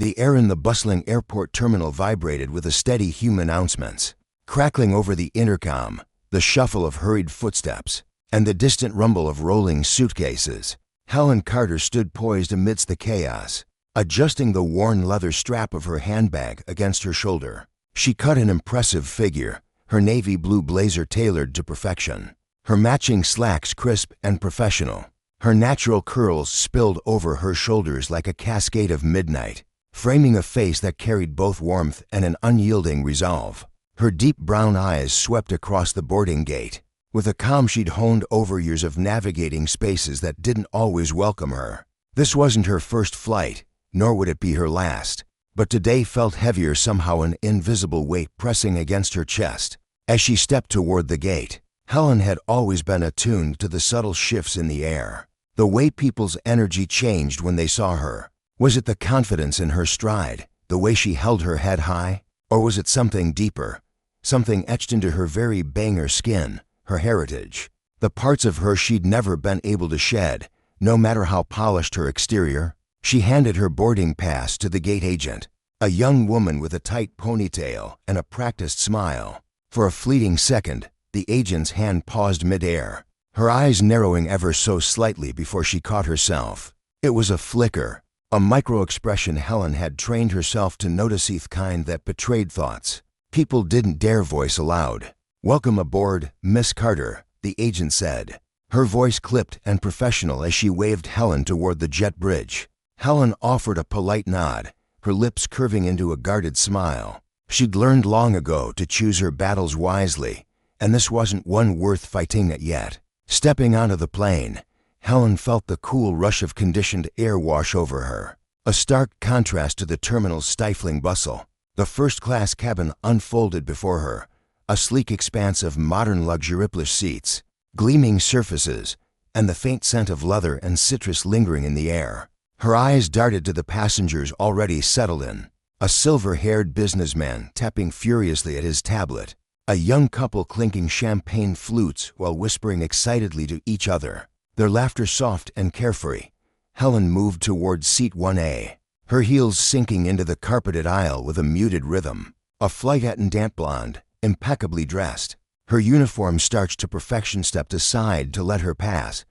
The air in the bustling airport terminal vibrated with a steady hum announcements. Crackling over the intercom, the shuffle of hurried footsteps, and the distant rumble of rolling suitcases. Helen Carter stood poised amidst the chaos, adjusting the worn leather strap of her handbag against her shoulder. She cut an impressive figure, her navy blue blazer tailored to perfection, her matching slacks crisp and professional. Her natural curls spilled over her shoulders like a cascade of midnight, framing a face that carried both warmth and an unyielding resolve. Her deep brown eyes swept across the boarding gate, with a calm she'd honed over years of navigating spaces that didn't always welcome her. This wasn't her first flight, nor would it be her last, but today felt heavier, somehow an invisible weight pressing against her chest. As she stepped toward the gate, Helen had always been attuned to the subtle shifts in the air, the way people's energy changed when they saw her. Was it the confidence in her stride, the way she held her head high, or was it something deeper, something etched into her very Bangor skin, her heritage, the parts of her she'd never been able to shed, no matter how polished her exterior? She handed her boarding pass to the gate agent, a young woman with a tight ponytail and a practiced smile. For a fleeting second, the agent's hand paused midair, her eyes narrowing ever so slightly before she caught herself. It was a flicker, a micro-expression Helen had trained herself to notice, the kind that betrayed thoughts people didn't dare voice aloud. "Welcome aboard, Miss Carter," the agent said, her voice clipped and professional as she waved Helen toward the jet bridge. Helen offered a polite nod, her lips curving into a guarded smile. She'd learned long ago to choose her battles wisely, and this wasn't one worth fighting yet. Stepping onto the plane, Helen felt the cool rush of conditioned air wash over her, a stark contrast to the terminal's stifling bustle. The first-class cabin unfolded before her, a sleek expanse of modern luxurious seats, gleaming surfaces, and the faint scent of leather and citrus lingering in the air. Her eyes darted to the passengers already settled in, a silver-haired businessman tapping furiously at his tablet, a young couple clinking champagne flutes while whispering excitedly to each other, their laughter soft and carefree. Helen moved toward seat 1A, her heels sinking into the carpeted aisle with a muted rhythm. A flight attendant, blonde, impeccably dressed, her uniform starched to perfection, stepped aside to let her pass,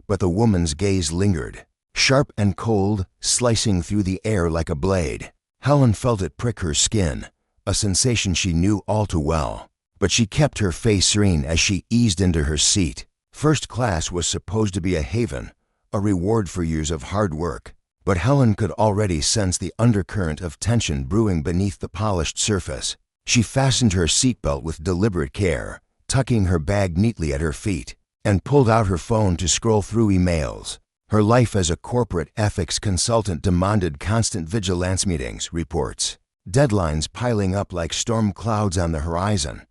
but the woman's gaze lingered, sharp and cold, slicing through the air like a blade. Helen felt it prick her skin, a sensation she knew all too well, but she kept her face serene as she eased into her seat. First class was supposed to be a haven, a reward for years of hard work, but Helen could already sense the undercurrent of tension brewing beneath the polished surface. She fastened her seatbelt with deliberate care, tucking her bag neatly at her feet, and pulled out her phone to scroll through emails. Her life as a corporate ethics consultant demanded constant vigilance meetings, reports, deadlines piling up like storm clouds on the horizon.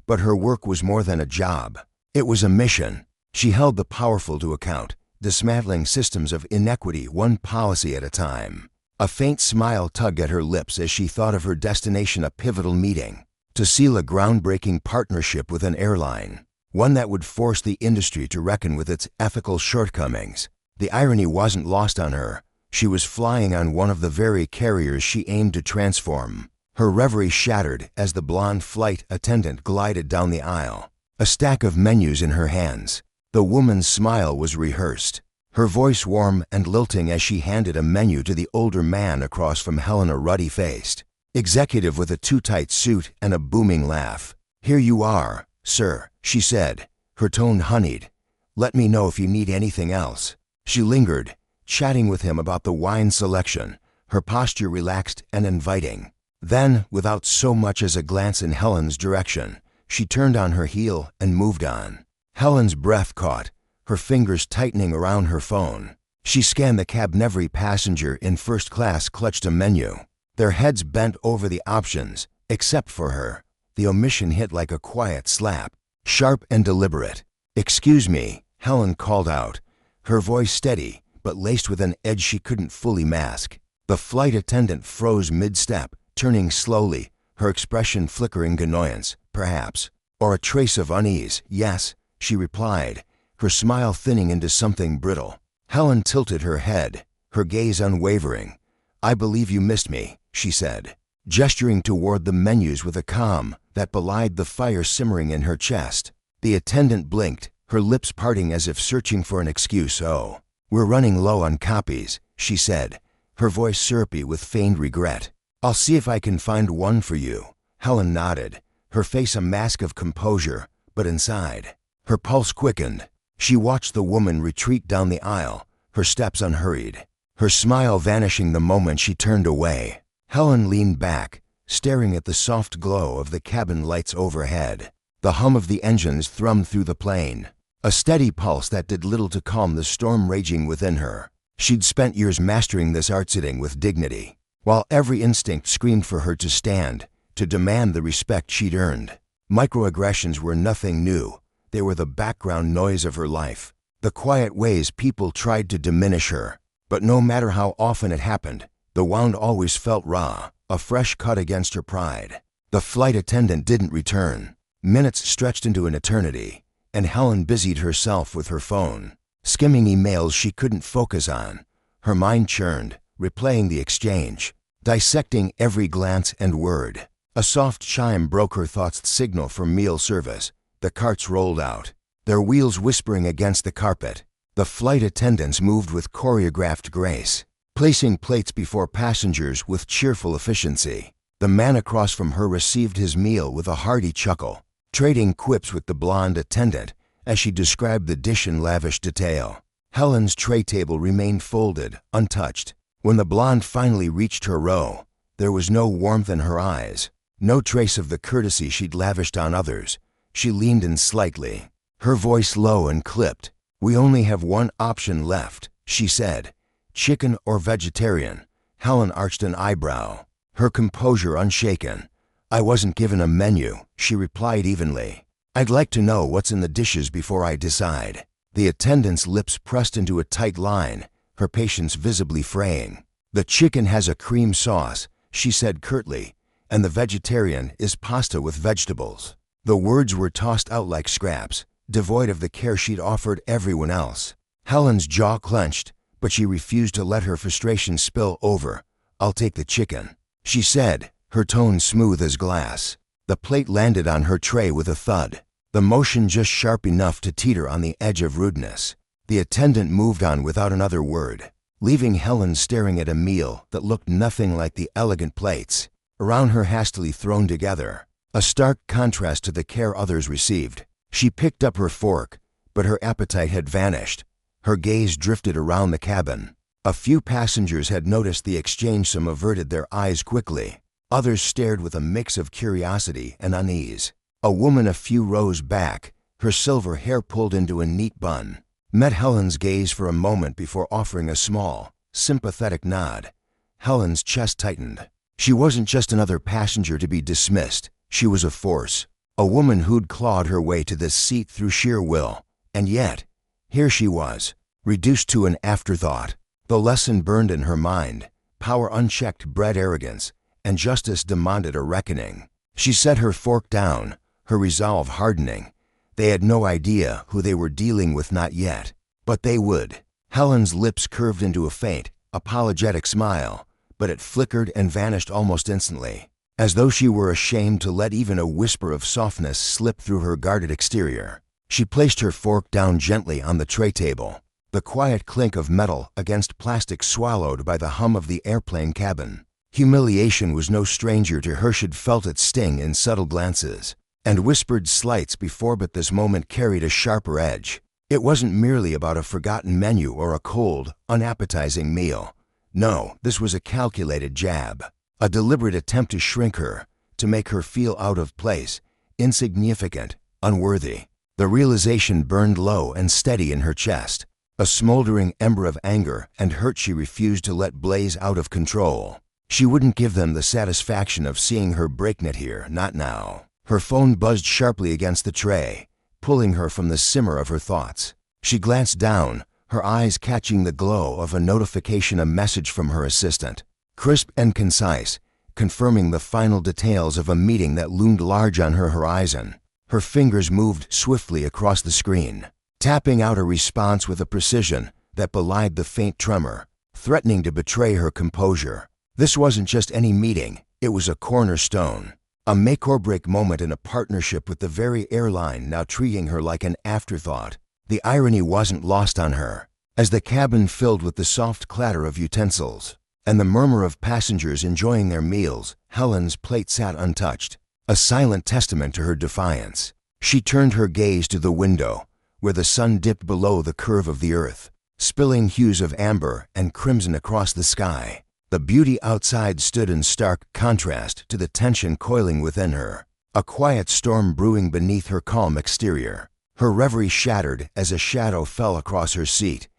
But her work was more than a job. It was a mission. She held the powerful to account, dismantling systems of inequity one policy at a time. A faint smile tugged at her lips as she thought of her destination, a pivotal meeting, to seal a groundbreaking partnership with an airline, one that would force the industry to reckon with its ethical shortcomings. The irony wasn't lost on her. She was flying on one of the very carriers she aimed to transform. Her reverie shattered as the blonde flight attendant glided down the aisle, a stack of menus in her hands. The woman's smile was rehearsed, her voice warm and lilting as she handed a menu to the older man across from Helen, a ruddy-faced executive with a too-tight suit and a booming laugh. "Here you are, sir," she said, her tone honeyed. "Let me know if you need anything else." She lingered, chatting with him about the wine selection, her posture relaxed and inviting. Then, without so much as a glance in Helen's direction, she turned on her heel and moved on. Helen's breath caught, her fingers tightening around her phone. She scanned the cabin. Every passenger in first class clutched a menu, their heads bent over the options, except for her. The omission hit like a quiet slap, sharp and deliberate. "Excuse me," Helen called out, her voice steady but laced with an edge she couldn't fully mask. The flight attendant froze mid-step, turning slowly, her expression flickering annoyance, perhaps, or a trace of unease. "Yes," she replied, her smile thinning into something brittle. Helen tilted her head, her gaze unwavering, "I believe you missed me," she said, gesturing toward the menus with a calm that belied the fire simmering in her chest. The attendant blinked, her lips parting as if searching for an excuse. "Oh, we're running low on copies," she said, her voice syrupy with feigned regret. "I'll see if I can find one for you." Helen nodded, her face a mask of composure, but inside, her pulse quickened. She watched the woman retreat down the aisle, her steps unhurried, her smile vanishing the moment she turned away. Helen leaned back, staring at the soft glow of the cabin lights overhead. The hum of the engines thrummed through the plane, a steady pulse that did little to calm the storm raging within her. She'd spent years mastering this art sitting with dignity, while every instinct screamed for her to stand, to demand the respect she'd earned. Microaggressions were nothing new. They were the background noise of her life, the quiet ways people tried to diminish her. But no matter how often it happened, the wound always felt raw, a fresh cut against her pride. The flight attendant didn't return. Minutes stretched into an eternity, and Helen busied herself with her phone, skimming emails she couldn't focus on. Her mind churned, replaying the exchange, dissecting every glance and word. A soft chime broke her thoughts. Signal for meal service. The carts rolled out, their wheels whispering against the carpet. The flight attendants moved with choreographed grace, placing plates before passengers with cheerful efficiency. The man across from her received his meal with a hearty chuckle, trading quips with the blonde attendant as she described the dish in lavish detail. Helen's tray table remained folded, untouched. When the blonde finally reached her row, there was no warmth in her eyes, no trace of the courtesy she'd lavished on others. She leaned in slightly, her voice low and clipped. "We only have one option left," she said. "Chicken or vegetarian?" Helen arched an eyebrow, her composure unshaken. "I wasn't given a menu," she replied evenly. "I'd like to know what's in the dishes before I decide." The attendant's lips pressed into a tight line, her patience visibly fraying. "The chicken has a cream sauce," she said curtly, "and the vegetarian is pasta with vegetables." The words were tossed out like scraps, devoid of the care she'd offered everyone else. Helen's jaw clenched, but she refused to let her frustration spill over. "I'll take the chicken," she said, her tone smooth as glass. The plate landed on her tray with a thud, the motion just sharp enough to teeter on the edge of rudeness. The attendant moved on without another word, leaving Helen staring at a meal that looked nothing like the elegant plates around her hastily thrown together, a stark contrast to the care others received. She picked up her fork, but her appetite had vanished. Her gaze drifted around the cabin. A few passengers had noticed the exchange. Some averted their eyes quickly. Others stared with a mix of curiosity and unease. A woman a few rows back, her silver hair pulled into a neat bun, met Helen's gaze for a moment before offering a small, sympathetic nod. Helen's chest tightened. She wasn't just another passenger to be dismissed. She was a force, a woman who'd clawed her way to this seat through sheer will. And yet, here she was, reduced to an afterthought. The lesson burned in her mind. Power unchecked bred arrogance, and justice demanded a reckoning. She set her fork down, her resolve hardening. They had no idea who they were dealing with, not yet, but they would. Helen's lips curved into a faint, apologetic smile, but it flickered and vanished almost instantly, as though she were ashamed to let even a whisper of softness slip through her guarded exterior. She placed her fork down gently on the tray table, the quiet clink of metal against plastic swallowed by the hum of the airplane cabin. Humiliation was no stranger to her. She'd felt its sting in subtle glances and whispered slights before, but this moment carried a sharper edge. It wasn't merely about a forgotten menu or a cold, unappetizing meal. No, this was a calculated jab, a deliberate attempt to shrink her, to make her feel out of place, insignificant, unworthy. The realization burned low and steady in her chest, a smoldering ember of anger and hurt she refused to let blaze out of control. She wouldn't give them the satisfaction of seeing her breakneck here, not now. Her phone buzzed sharply against the tray, pulling her from the simmer of her thoughts. She glanced down, her eyes catching the glow of a notification, a message from her assistant, crisp and concise, confirming the final details of a meeting that loomed large on her horizon. Her fingers moved swiftly across the screen, tapping out a response with a precision that belied the faint tremor, threatening to betray her composure. This wasn't just any meeting, it was a cornerstone. A make-or-break moment in a partnership with the very airline now treating her like an afterthought. The irony wasn't lost on her. As the cabin filled with the soft clatter of utensils and the murmur of passengers enjoying their meals, Helen's plate sat untouched, a silent testament to her defiance. She turned her gaze to the window, where the sun dipped below the curve of the earth, spilling hues of amber and crimson across the sky. The beauty outside stood in stark contrast to the tension coiling within her, a quiet storm brewing beneath her calm exterior. Her reverie shattered as a shadow fell across her seat.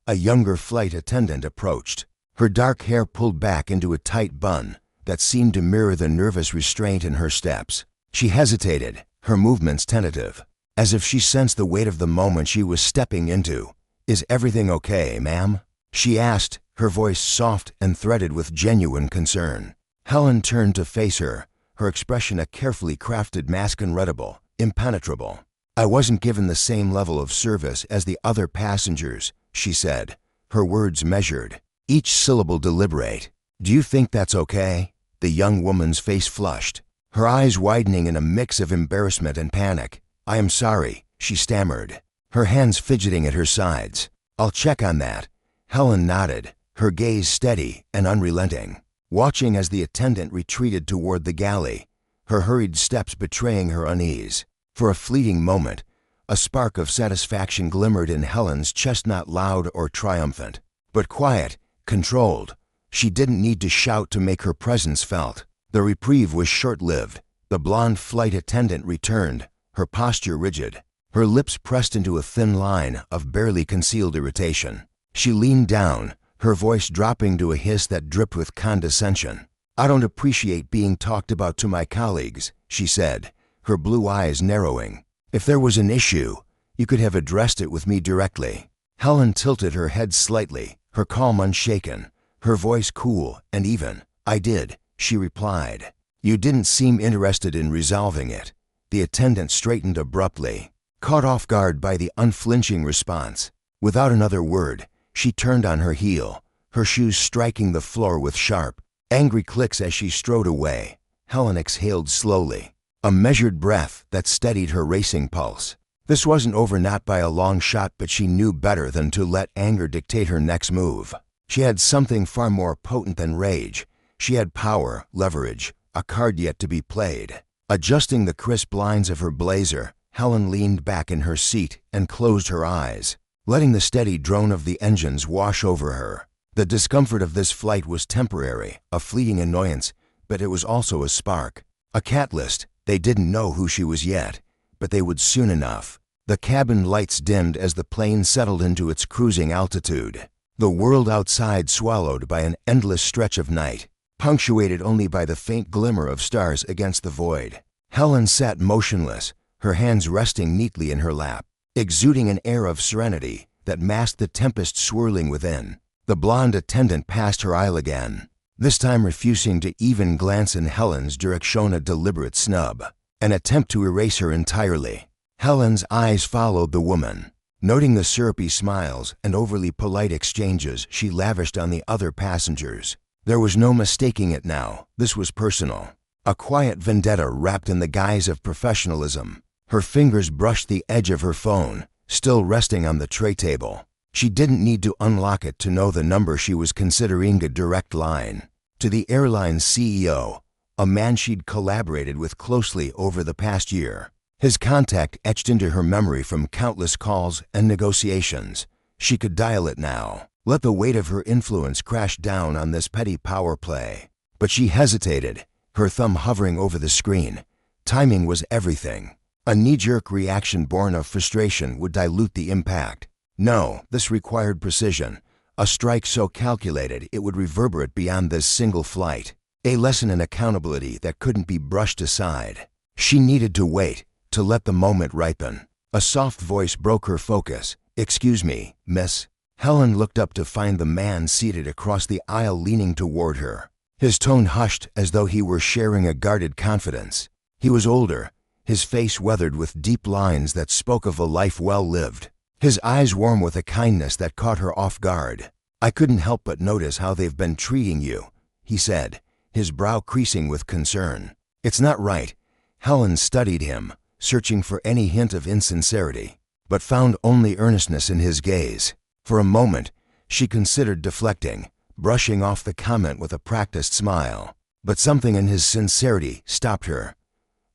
A younger flight attendant approached, her dark hair pulled back into a tight bun that seemed to mirror the nervous restraint in her steps. She hesitated, her movements tentative, as if she sensed the weight of the moment she was stepping into. "Is everything okay, ma'am?" she asked, her voice soft and threaded with genuine concern. Helen turned to face her, her expression a carefully crafted mask, unreadable, impenetrable. "I wasn't given the same level of service as the other passengers," she said, her words measured, each syllable deliberate. "Do you think that's okay?" The young woman's face flushed, her eyes widening in a mix of embarrassment and panic. "I am sorry," she stammered, her hands fidgeting at her sides. "I'll check on that." Helen nodded, her gaze steady and unrelenting, watching as the attendant retreated toward the galley, her hurried steps betraying her unease. For a fleeting moment, a spark of satisfaction glimmered in Helen's chest, not loud or triumphant, but quiet, controlled. She didn't need to shout to make her presence felt. The reprieve was short-lived. The blonde flight attendant returned, her posture rigid, her lips pressed into a thin line of barely concealed irritation. She leaned down, her voice dropping to a hiss that dripped with condescension. "I don't appreciate being talked about to my colleagues," she said, her blue eyes narrowing. "If there was an issue, you could have addressed it with me directly." Helen tilted her head slightly, her calm unshaken, her voice cool and even. "I did," she replied. "You didn't seem interested in resolving it." The attendant straightened abruptly, caught off guard by the unflinching response. Without another word, she turned on her heel, her shoes striking the floor with sharp, angry clicks as she strode away. Helen exhaled slowly, a measured breath that steadied her racing pulse. This wasn't over, not by a long shot, but she knew better than to let anger dictate her next move. She had something far more potent than rage. She had power, leverage, a card yet to be played. Adjusting the crisp lines of her blazer, Helen leaned back in her seat and closed her eyes, letting the steady drone of the engines wash over her. The discomfort of this flight was temporary, a fleeting annoyance, but it was also a spark, a catalyst. They didn't know who she was yet, but they would soon enough. The cabin lights dimmed as the plane settled into its cruising altitude. The world outside swallowed by an endless stretch of night, punctuated only by the faint glimmer of stars against the void. Helen sat motionless, her hands resting neatly in her lap, exuding an air of serenity that masked the tempest swirling within. The blonde attendant passed her aisle again, this time refusing to even glance in Helen's direction, a deliberate snub, an attempt to erase her entirely. Helen's eyes followed the woman, noting the syrupy smiles and overly polite exchanges she lavished on the other passengers. There was no mistaking it now. This was personal, a quiet vendetta wrapped in the guise of professionalism. Her fingers brushed the edge of her phone, still resting on the tray table. She didn't need to unlock it to know the number she was considering, a direct line to the airline's CEO, a man she'd collaborated with closely over the past year. His contact etched into her memory from countless calls and negotiations. She could dial it now, let the weight of her influence crash down on this petty power play. But she hesitated, her thumb hovering over the screen. Timing was everything. A knee-jerk reaction born of frustration would dilute the impact. No, this required precision, a strike so calculated it would reverberate beyond this single flight, a lesson in accountability that couldn't be brushed aside. She needed to wait, to let the moment ripen. A soft voice broke her focus. "Excuse me, miss." Helen looked up to find the man seated across the aisle, leaning toward her, his tone hushed as though he were sharing a guarded confidence. He was older, his face weathered with deep lines that spoke of a life well lived, his eyes warm with a kindness that caught her off guard. "I couldn't help but notice how they've been treating you," he said, his brow creasing with concern. It's not right. Helen studied him, searching for any hint of insincerity, but found only earnestness in his gaze. For a moment, she considered deflecting, brushing off the comment with a practiced smile. But something in his sincerity stopped her.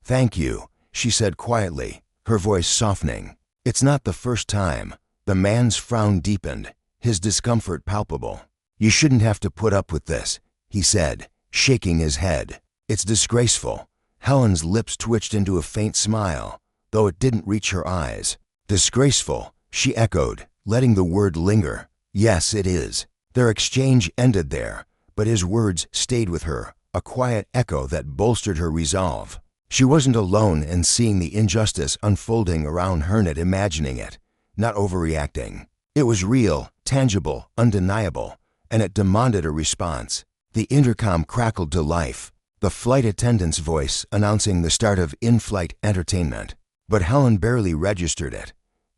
"Thank you," she said quietly, her voice softening. "It's not the first time." The man's frown deepened, his discomfort palpable. "You shouldn't have to put up with this," he said, shaking his head. "It's disgraceful." Helen's lips twitched into a faint smile, though it didn't reach her eyes. "Disgraceful," she echoed, letting the word linger. "Yes, it is." Their exchange ended there, but his words stayed with her, a quiet echo that bolstered her resolve. She wasn't alone in seeing the injustice unfolding around her and imagining it, not overreacting. It was real, tangible, undeniable, and it demanded a response. The intercom crackled to life, the flight attendant's voice announcing the start of in-flight entertainment. But Helen barely registered it.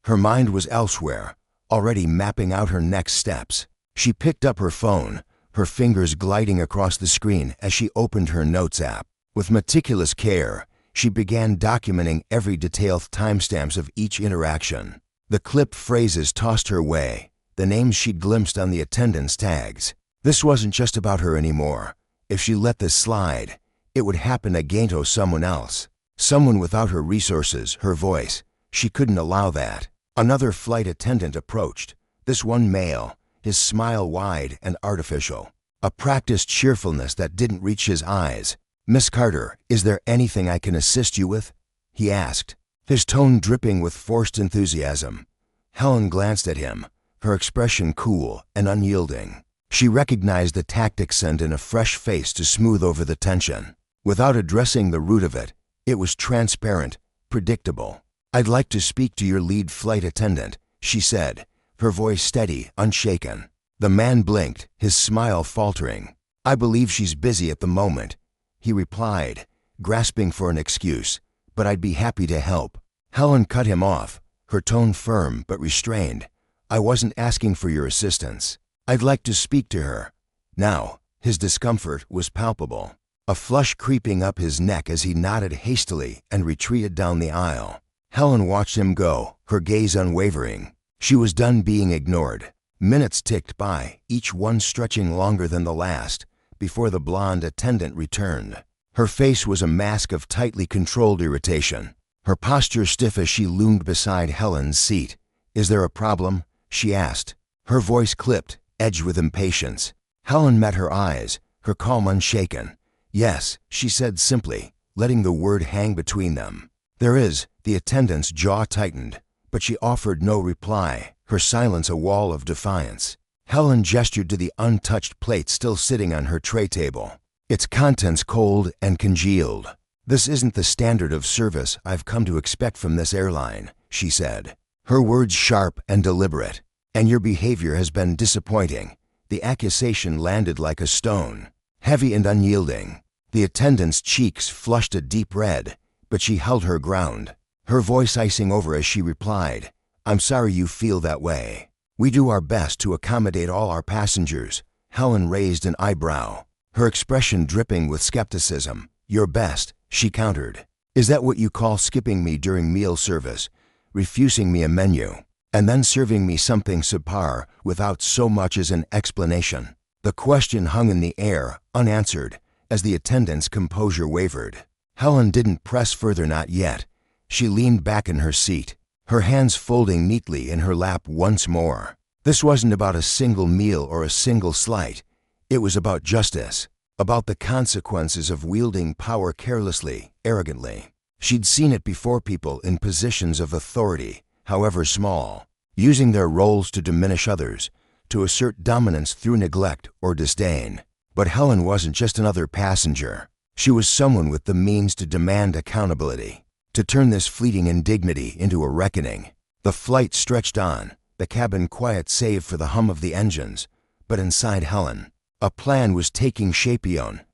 Her mind was elsewhere, already mapping out her next steps. She picked up her phone, her fingers gliding across the screen as she opened her notes app. With meticulous care, she began documenting every detailed timestamps of each interaction. The clipped phrases tossed her way, the names she'd glimpsed on the attendance tags. This wasn't just about her anymore. If she let this slide, it would happen again to someone else. Someone without her resources, her voice. She couldn't allow that. Another flight attendant approached, this one male, his smile wide and artificial, a practiced cheerfulness that didn't reach his eyes. "Miss Carter, is there anything I can assist you with?" he asked, his tone dripping with forced enthusiasm. Helen glanced at him, her expression cool and unyielding. She recognized the tactic sent in a fresh face to smooth over the tension. Without addressing the root of it, it was transparent, predictable. "I'd like to speak to your lead flight attendant," she said, her voice steady, unshaken. The man blinked, his smile faltering. "I believe she's busy at the moment," he replied, grasping for an excuse, "but I'd be happy to help." Helen cut him off, her tone firm but restrained. "I wasn't asking for your assistance. I'd like to speak to her." Now, his discomfort was palpable, a flush creeping up his neck as he nodded hastily and retreated down the aisle. Helen watched him go, her gaze unwavering. She was done being ignored. Minutes ticked by, each one stretching longer than the last, before the blonde attendant returned. Her face was a mask of tightly controlled irritation, her posture stiff as she loomed beside Helen's seat. "Is there a problem?" she asked, her voice clipped, edged with impatience. Helen met her eyes, her calm unshaken. "Yes," she said simply, letting the word hang between them. "There is." The attendant's jaw tightened, but she offered no reply, her silence a wall of defiance. Helen gestured to the untouched plate still sitting on her tray table, its contents cold and congealed. "This isn't the standard of service I've come to expect from this airline," she said, her words sharp and deliberate. "And your behavior has been disappointing." The accusation landed like a stone, heavy and unyielding. The attendant's cheeks flushed a deep red, but she held her ground, her voice icing over as she replied, "I'm sorry you feel that way. We do our best to accommodate all our passengers." Helen raised an eyebrow, her expression dripping with skepticism. "Your best," she countered. "Is that what you call skipping me during meal service, refusing me a menu, and then serving me something subpar without so much as an explanation?" The question hung in the air, unanswered, as the attendant's composure wavered. Helen didn't press further, not yet. She leaned back in her seat, her hands folding neatly in her lap once more. This wasn't about a single meal or a single slight. It was about justice, about the consequences of wielding power carelessly, arrogantly. She'd seen it before, people in positions of authority, however small, using their roles to diminish others, to assert dominance through neglect or disdain. But Helen wasn't just another passenger. She was someone with the means to demand accountability, to turn this fleeting indignity into a reckoning. The flight stretched on, the cabin quiet save for the hum of the engines. But inside Helen, a plan was taking shape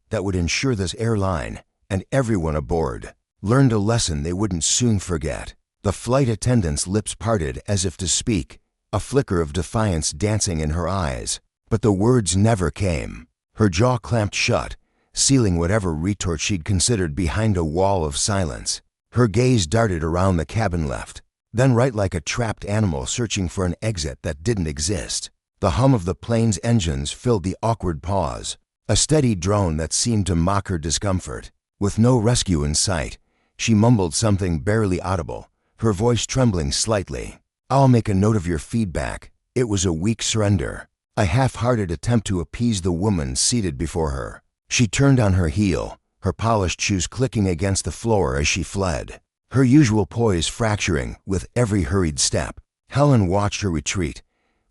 that would ensure this airline, and everyone aboard, learned a lesson they wouldn't soon forget. The flight attendant's lips parted as if to speak, a flicker of defiance dancing in her eyes. But the words never came. her jaw clamped shut, sealing whatever retort she'd considered behind a wall of silence. Her gaze darted around the cabin left, then right like a trapped animal searching for an exit that didn't exist. The hum of the plane's engines filled the awkward pause, a steady drone that seemed to mock her discomfort. With no rescue in sight, she mumbled something barely audible, her voice trembling slightly. "I'll make a note of your feedback." It was a weak surrender, a half-hearted attempt to appease the woman seated before her. She turned on her heel, her polished shoes clicking against the floor as she fled, her usual poise fracturing with every hurried step. Helen watched her retreat,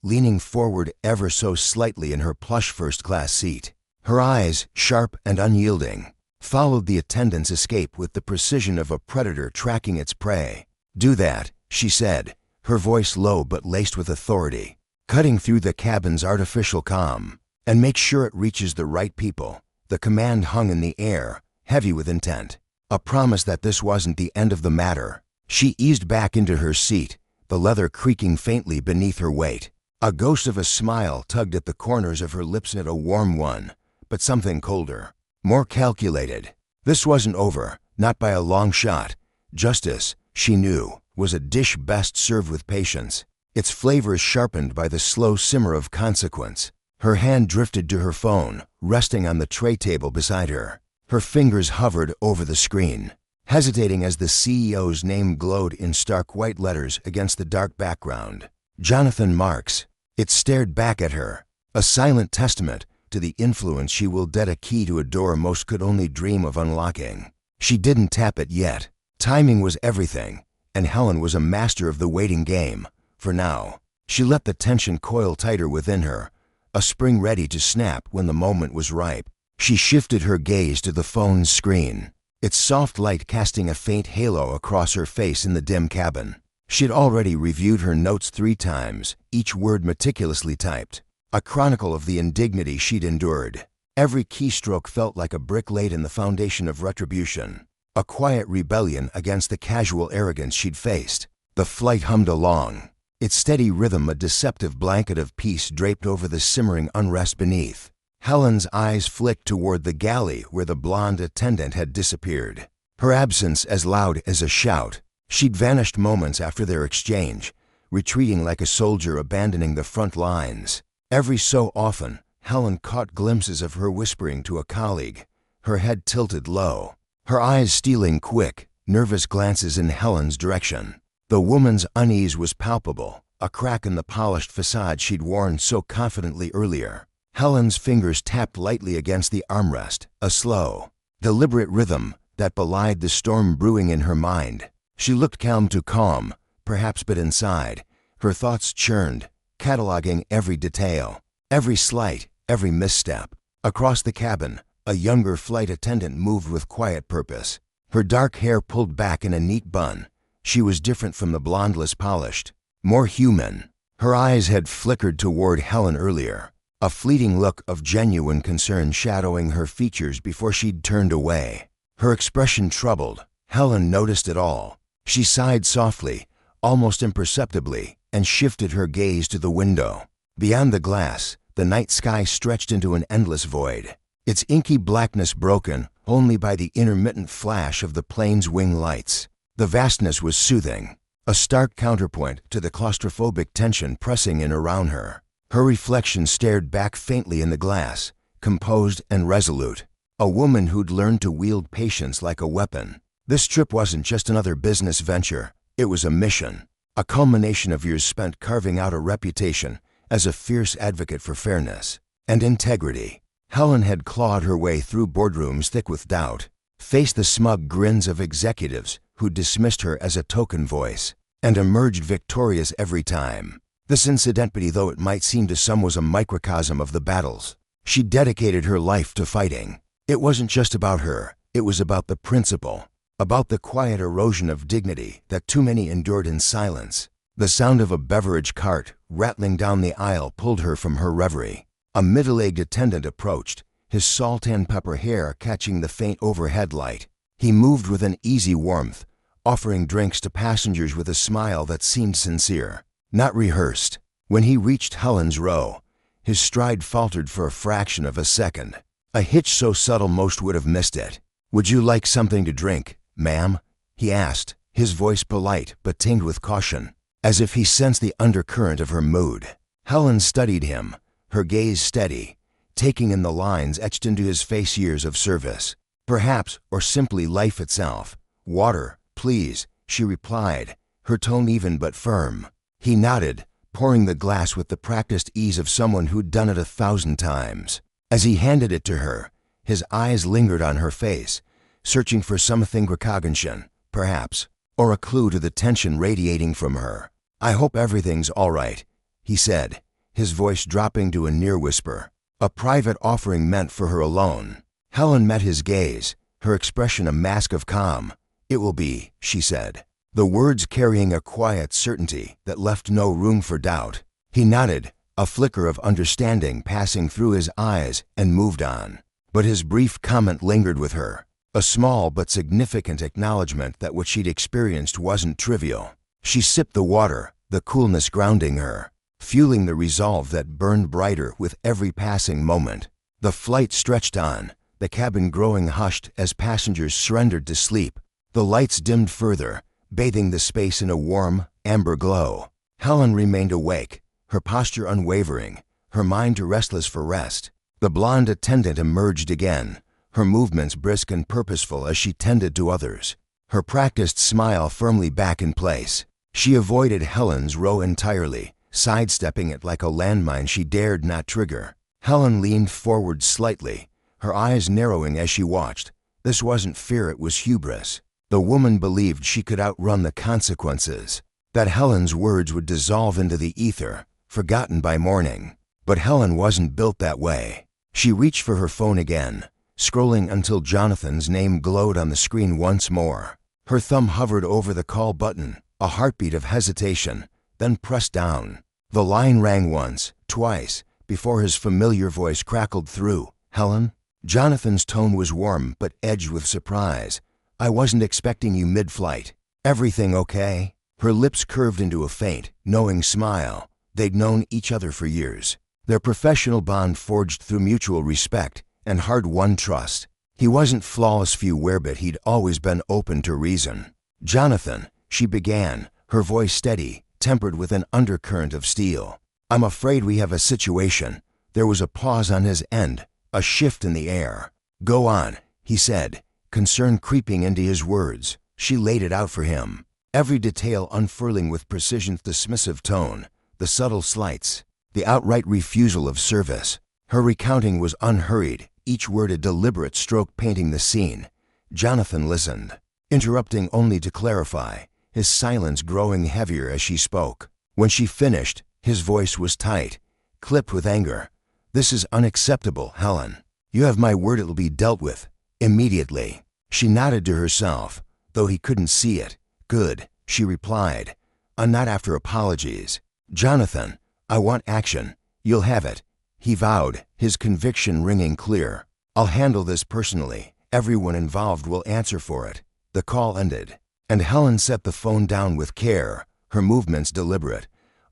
leaning forward ever so slightly in her plush first-class seat. Her eyes, sharp and unyielding, followed the attendant's escape with the precision of a predator tracking its prey. "Do that," she said, her voice low but laced with authority, cutting through the cabin's artificial calm. "And make sure it reaches the right people." The command hung in the air, heavy with intent, a promise that this wasn't the end of the matter. She eased back into her seat, the leather creaking faintly beneath her weight. A ghost of a smile tugged at the corners of her lips at a warm one, but something colder, more calculated. This wasn't over, not by a long shot. Justice, she knew, was a dish best served with patience, its flavors sharpened by the slow simmer of consequence. Her hand drifted to her phone, resting on the tray table beside her. Her fingers hovered over the screen, hesitating as the CEO's name glowed in stark white letters against the dark background. Jonathan Marks. It stared back at her, a silent testament to the influence she wielded, a key to a door most could only dream of unlocking. She didn't tap it yet. Timing was everything, and Helen was a master of the waiting game. For now, she let the tension coil tighter within her, a spring ready to snap when the moment was ripe. She shifted her gaze to the phone's screen, its soft light casting a faint halo across her face in the dim cabin. She'd already reviewed her notes 3 times, each word meticulously typed, a chronicle of the indignity she'd endured. Every keystroke felt like a brick laid in the foundation of retribution, a quiet rebellion against the casual arrogance she'd faced. The flight hummed along, its steady rhythm a deceptive blanket of peace draped over the simmering unrest beneath. Helen's eyes flicked toward the galley where the blonde attendant had disappeared, her absence as loud as a shout. She'd vanished moments after their exchange, retreating like a soldier abandoning the front lines. Every so often, Helen caught glimpses of her whispering to a colleague, her head tilted low, her eyes stealing quick, nervous glances in Helen's direction. The woman's unease was palpable, a crack in the polished facade she'd worn so confidently earlier. Helen's fingers tapped lightly against the armrest, a slow, deliberate rhythm that belied the storm brewing in her mind. She looked calm to calm, perhaps, but inside, her thoughts churned, cataloging every detail, every slight, every misstep. Across the cabin, a younger flight attendant moved with quiet purpose, her dark hair pulled back in a neat bun. She was different from the blonde, less polished, more human. Her eyes had flickered toward Helen earlier, a fleeting look of genuine concern shadowing her features before she'd turned away. Her expression troubled. Helen noticed it all. She sighed softly, almost imperceptibly, and shifted her gaze to the window. Beyond the glass, the night sky stretched into an endless void, its inky blackness broken only by the intermittent flash of the plane's wing lights. The vastness was soothing, a stark counterpoint to the claustrophobic tension pressing in around her. Her reflection stared back faintly in the glass, composed and resolute, a woman who'd learned to wield patience like a weapon. This trip wasn't just another business venture, it was a mission, a culmination of years spent carving out a reputation as a fierce advocate for fairness and integrity. Helen had clawed her way through boardrooms thick with doubt, faced the smug grins of executives who dismissed her as a token voice, and emerged victorious every time. This incident, though it might seem to some, was a microcosm of the battles she dedicated her life to fighting. It wasn't just about her, it was about the principle, about the quiet erosion of dignity that too many endured in silence. The sound of a beverage cart rattling down the aisle pulled her from her reverie. A middle-aged attendant approached, his salt and pepper hair catching the faint overhead light. He moved with an easy warmth, offering drinks to passengers with a smile that seemed sincere, not rehearsed. When he reached Helen's row, His stride faltered for a fraction of a second. A hitch so subtle most would have missed it. "Would you like something to drink, ma'am?" he asked, his voice polite but tinged with caution, as if he sensed the undercurrent of her mood. Helen studied him, her gaze steady, taking in the lines etched into his face, years of service. Perhaps, or simply life itself. "Water, please," she replied, her tone even but firm. He nodded, pouring the glass with the practiced ease of someone who'd done it 1,000 times. As he handed it to her, his eyes lingered on her face, searching for something recognition, perhaps, or a clue to the tension radiating from her. "I hope everything's all right," he said, his voice dropping to a near whisper, a private offering meant for her alone. Helen met his gaze, her expression a mask of calm. "It will be," she said, the words carrying a quiet certainty that left no room for doubt. He nodded, a flicker of understanding passing through his eyes, and moved on. But his brief comment lingered with her, a small but significant acknowledgement that what she'd experienced wasn't trivial. She sipped the water, the coolness grounding her, fueling the resolve that burned brighter with every passing moment. The flight stretched on, the cabin growing hushed as passengers surrendered to sleep. The lights dimmed further, bathing the space in a warm, amber glow. Helen remained awake, her posture unwavering, her mind restless for rest. The blonde attendant emerged again, her movements brisk and purposeful as she tended to others, her practiced smile firmly back in place. She avoided Helen's row entirely, sidestepping it like a landmine she dared not trigger. Helen leaned forward slightly, her eyes narrowing as she watched. This wasn't fear, it was hubris. The woman believed she could outrun the consequences, that Helen's words would dissolve into the ether, forgotten by morning. But Helen wasn't built that way. She reached for her phone again, scrolling until Jonathan's name glowed on the screen once more. Her thumb hovered over the call button, a heartbeat of hesitation, then pressed down. The line rang once, twice, before his familiar voice crackled through. "Helen?" Jonathan's tone was warm but edged with surprise. "I wasn't expecting you mid-flight. Everything okay?" Her lips curved into a faint, knowing smile. They'd known each other for years, their professional bond forged through mutual respect and hard-won trust. He wasn't flawless few-wear, but he'd always been open to reason. "Jonathan," she began, her voice steady, tempered with an undercurrent of steel. "I'm afraid we have a situation." There was a pause on his end, a shift in the air. "Go on," he said, concern creeping into his words. She laid it out for him, every detail unfurling with precision's dismissive tone, the subtle slights, the outright refusal of service. Her recounting was unhurried, each word a deliberate stroke painting the scene. Jonathan listened, interrupting only to clarify, his silence growing heavier as she spoke. When she finished, his voice was tight, clipped with anger. "This is unacceptable, Helen. You have my word it'll be dealt with. Immediately." She nodded to herself, though he couldn't see it. "Good," she replied. "Not after apologies." "Jonathan, I want action. You'll have it," he vowed, his conviction ringing clear. "I'll handle this personally. Everyone involved will answer for it." The call ended, and Helen set the phone down with care, her movements deliberate,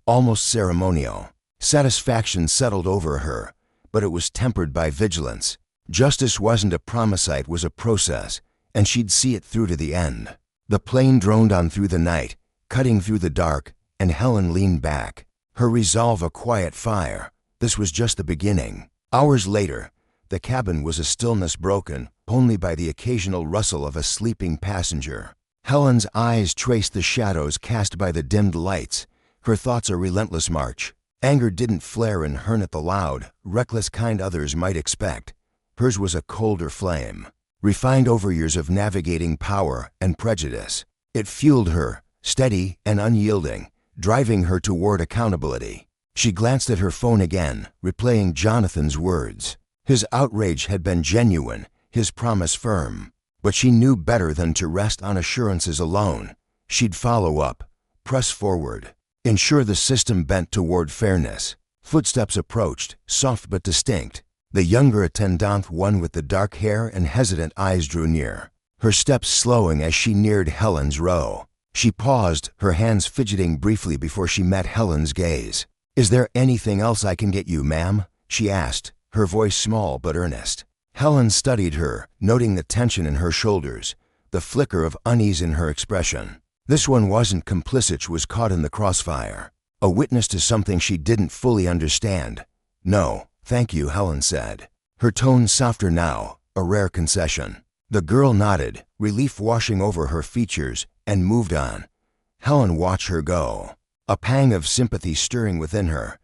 almost ceremonial. Satisfaction settled over her, but it was tempered by vigilance. Justice wasn't a promise, it was a process, and she'd see it through to the end. The plane droned on through the night, cutting through the dark, and Helen leaned back, her resolve a quiet fire. This was just the beginning. Hours later, the cabin was a stillness broken only by the occasional rustle of a sleeping passenger. Helen's eyes traced the shadows cast by the dimmed lights, her thoughts a relentless march. Anger didn't flare in her at the loud, reckless kind others might expect. Hers was a colder flame, refined over years of navigating power and prejudice. It fueled her, steady and unyielding, driving her toward accountability. She glanced at her phone again, replaying Jonathan's words. His outrage had been genuine, his promise firm. But she knew better than to rest on assurances alone. She'd follow up, press forward, ensure the system bent toward fairness. Footsteps approached, soft but distinct. The younger attendant, one with the dark hair and hesitant eyes, drew near, her steps slowing as she neared Helen's row. She paused, her hands fidgeting briefly before she met Helen's gaze. "Is there anything else I can get you, ma'am?" she asked, her voice small but earnest. Helen studied her, noting the tension in her shoulders, the flicker of unease in her expression. This one wasn't complicit, she was caught in the crossfire, a witness to something she didn't fully understand. "No, thank you," Helen said, her tone softer now, a rare concession. The girl nodded, relief washing over her features, and moved on. Helen watched her go, a pang of sympathy stirring within her.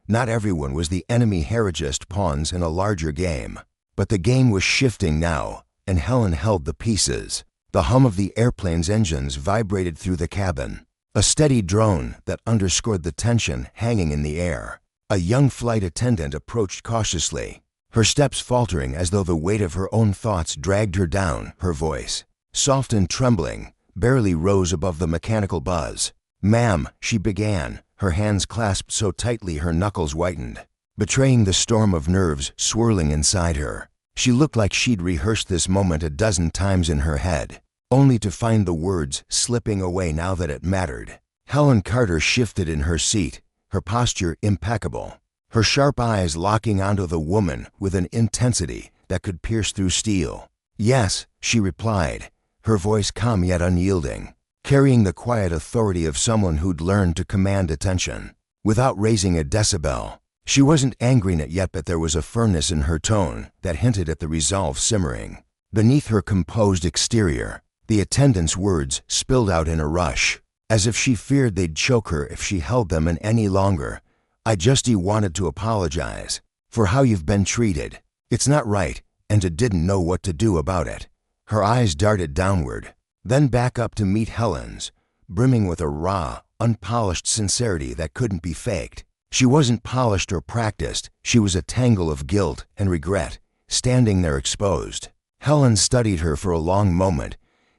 Not everyone was the enemy, just pawns in a larger game. But the game was shifting now, and Helen held the pieces. The hum of the airplane's engines vibrated through the cabin, a steady drone that underscored the tension hanging in the air. A young flight attendant approached cautiously, her steps faltering as though the weight of her own thoughts dragged her down. Her voice, soft and trembling, barely rose above the mechanical buzz. "Ma'am," she began, her hands clasped so tightly her knuckles whitened, betraying the storm of nerves swirling inside her. She looked like she'd rehearsed this moment a dozen times in her head, only to find the words slipping away now that it mattered. Helen Carter shifted in her seat, her posture impeccable, her sharp eyes locking onto the woman with an intensity that could pierce through steel. "Yes," she replied, her voice calm yet unyielding, carrying the quiet authority of someone who'd learned to command attention without raising a decibel. She wasn't angry yet, but there was a firmness in her tone that hinted at the resolve simmering beneath her composed exterior. The attendant's words spilled out in a rush, as if she feared they'd choke her if she held them in any longer. "I just wanted to apologize for how you've been treated. It's not right, and I didn't know what to do about it." Her eyes darted downward, then back up to meet Helen's, brimming with a raw, unpolished sincerity that couldn't be faked. She wasn't polished or practiced, she was a tangle of guilt and regret, standing there exposed. Helen studied her for a long moment,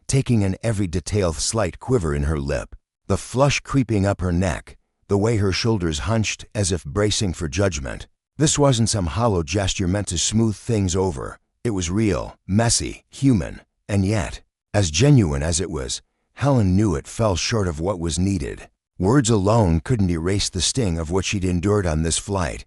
taking in every detail, slight quiver in her lip, the flush creeping up her neck, the way her shoulders hunched as if bracing for judgment. This wasn't some hollow gesture meant to smooth things over. It was real, messy, human, and yet, as genuine as it was, Helen knew it fell short of what was needed. Words alone couldn't erase the sting of what she'd endured on this flight.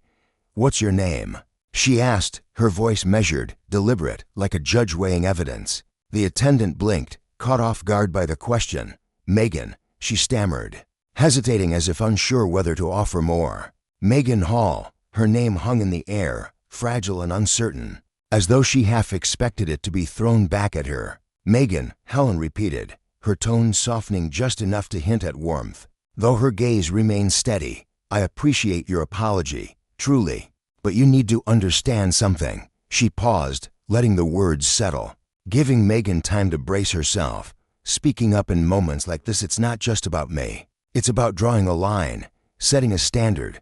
"What's your name?" she asked, her voice measured, deliberate, like a judge weighing evidence. The attendant blinked, caught off guard by the question. "Megan," she stammered, hesitating as if unsure whether to offer more. Megan Hall. Her name hung in the air, fragile and uncertain, as though she half expected it to be thrown back at her. "Megan," Helen repeated, her tone softening just enough to hint at warmth, though her gaze remained steady. "I appreciate your apology, truly, but you need to understand something." She paused, letting the words settle, giving Megan time to brace herself. "Speaking up in moments like this, it's not just about me. It's about drawing a line, setting a standard.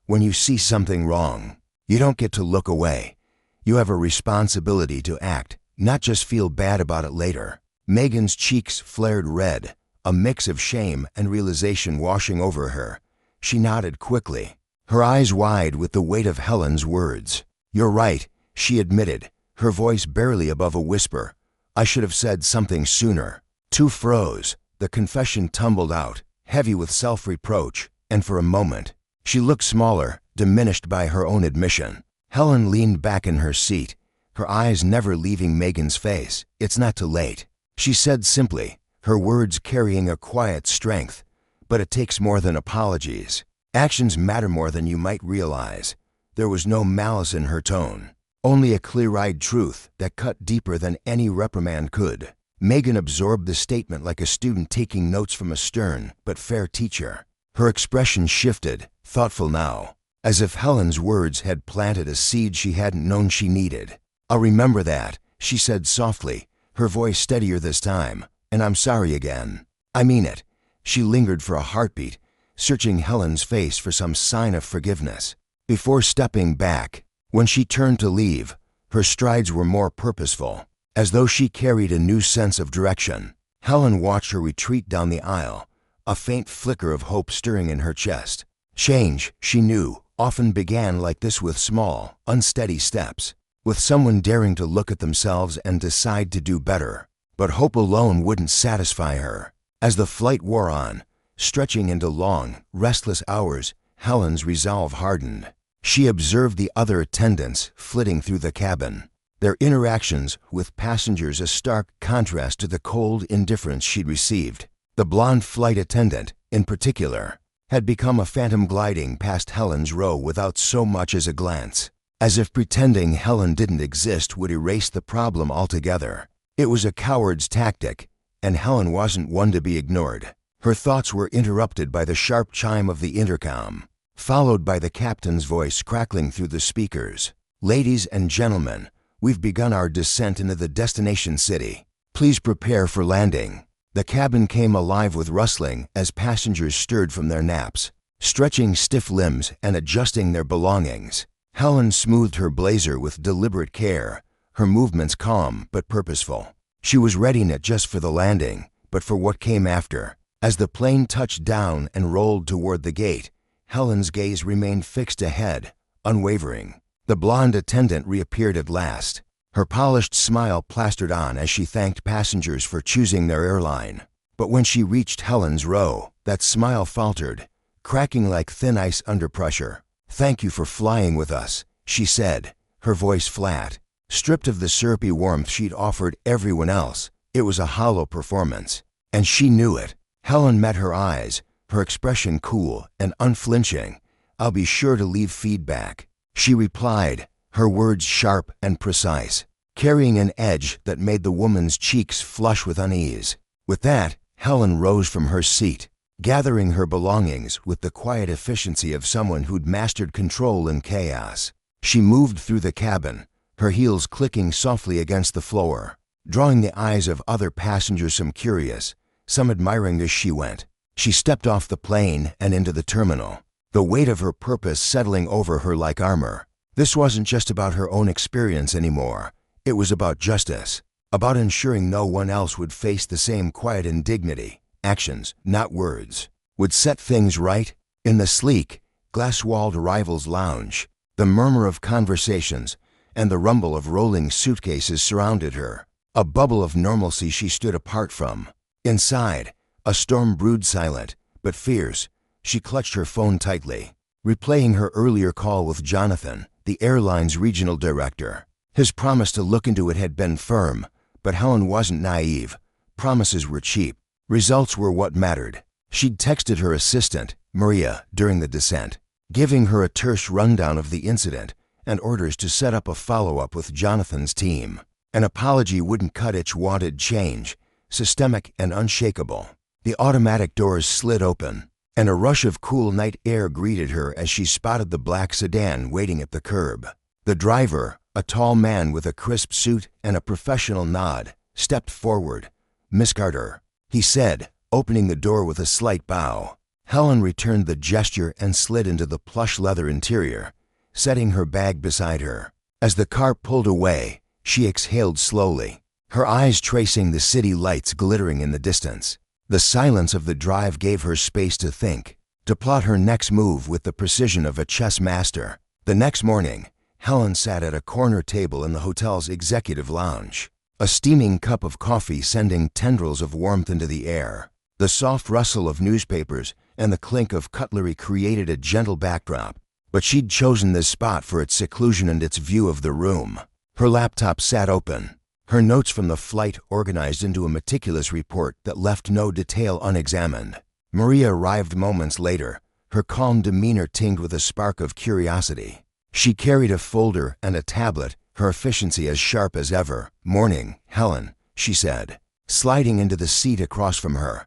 When you see something wrong, you don't get to look away. You have a responsibility to act, not just feel bad about it later." Megan's cheeks flared red, a mix of shame and realization washing over her. She nodded quickly, her eyes wide with the weight of Helen's words. "You're right," she admitted, her voice barely above a whisper. "I should have said something sooner." Two froze, the confession tumbled out, heavy with self-reproach, and for a moment, she looked smaller, diminished by her own admission. Helen leaned back in her seat, her eyes never leaving Megan's face. "It's not too late," she said simply, her words carrying a quiet strength. "But it takes more than apologies. Actions matter more than you might realize." There was no malice in her tone, only a clear-eyed truth that cut deeper than any reprimand could. Megan absorbed the statement like a student taking notes from a stern but fair teacher. Her expression shifted, thoughtful now, as if Helen's words had planted a seed she hadn't known she needed. "I'll remember that," she said softly, her voice steadier this time. "And I'm sorry again. I mean it." She lingered for a heartbeat, searching Helen's face for some sign of forgiveness, before stepping back. When she turned to leave, her strides were more purposeful, as though she carried a new sense of direction. Helen watched her retreat down the aisle, a faint flicker of hope stirring in her chest. Change, she knew, often began like this, with small, unsteady steps, with someone daring to look at themselves and decide to do better. But hope alone wouldn't satisfy her. As the flight wore on, stretching into long, restless hours, Helen's resolve hardened. She observed the other attendants flitting through the cabin, their interactions with passengers a stark contrast to the cold indifference she'd received. The blonde flight attendant, in particular, had become a phantom gliding past Helen's row without so much as a glance, as if pretending Helen didn't exist would erase the problem altogether. It was a coward's tactic, and Helen wasn't one to be ignored. Her thoughts were interrupted by the sharp chime of the intercom, followed by the captain's voice crackling through the speakers. "Ladies and gentlemen, we've begun our descent into the destination city. Please prepare for landing." The cabin came alive with rustling as passengers stirred from their naps, stretching stiff limbs and adjusting their belongings. Helen smoothed her blazer with deliberate care, her movements calm but purposeful. She was ready not just for the landing, but for what came after. As the plane touched down and rolled toward the gate, Helen's gaze remained fixed ahead, unwavering. The blonde attendant reappeared at last, her polished smile plastered on as she thanked passengers for choosing their airline. But when she reached Helen's row, that smile faltered, cracking like thin ice under pressure. "Thank you for flying with us," she said, her voice flat. Stripped of the syrupy warmth she'd offered everyone else, it was a hollow performance, and she knew it. Helen met her eyes, her expression cool and unflinching. "I'll be sure to leave feedback," she replied, her words sharp and precise, carrying an edge that made the woman's cheeks flush with unease. With that, Helen rose from her seat, gathering her belongings with the quiet efficiency of someone who'd mastered control in chaos. She moved through the cabin, her heels clicking softly against the floor, drawing the eyes of other passengers, some curious, some admiring as she went. She stepped off the plane and into the terminal, the weight of her purpose settling over her like armor. This wasn't just about her own experience anymore. It was about justice, about ensuring no one else would face the same quiet indignity. Actions, not words, would set things right. In the sleek, glass-walled arrivals lounge, the murmur of conversations and the rumble of rolling suitcases surrounded her, a bubble of normalcy she stood apart from. Inside, a storm brewed, silent but fierce. She clutched her phone tightly, replaying her earlier call with Jonathan, the airline's regional director. His promise to look into it had been firm, but Helen wasn't naive. Promises were cheap. Results were what mattered. She'd texted her assistant, Maria, during the descent, giving her a terse rundown of the incident and orders to set up a follow-up with Jonathan's team. An apology wouldn't cut it. Wanted change, systemic and unshakable. The automatic doors slid open, and a rush of cool night air greeted her as she spotted the black sedan waiting at the curb. The driver, a tall man with a crisp suit and a professional nod, stepped forward. "Miss Carter," he said, opening the door with a slight bow. Helen returned the gesture and slid into the plush leather interior, setting her bag beside her. As the car pulled away, she exhaled slowly, her eyes tracing the city lights glittering in the distance. The silence of the drive gave her space to think, to plot her next move with the precision of a chess master. The next morning, Helen sat at a corner table in the hotel's executive lounge, a steaming cup of coffee sending tendrils of warmth into the air. The soft rustle of newspapers and the clink of cutlery created a gentle backdrop, but she'd chosen this spot for its seclusion and its view of the room. Her laptop sat open, her notes from the flight organized into a meticulous report that left no detail unexamined. Maria arrived moments later, her calm demeanor tinged with a spark of curiosity. She carried a folder and a tablet, her efficiency as sharp as ever. "Morning, Helen," she said, sliding into the seat across from her.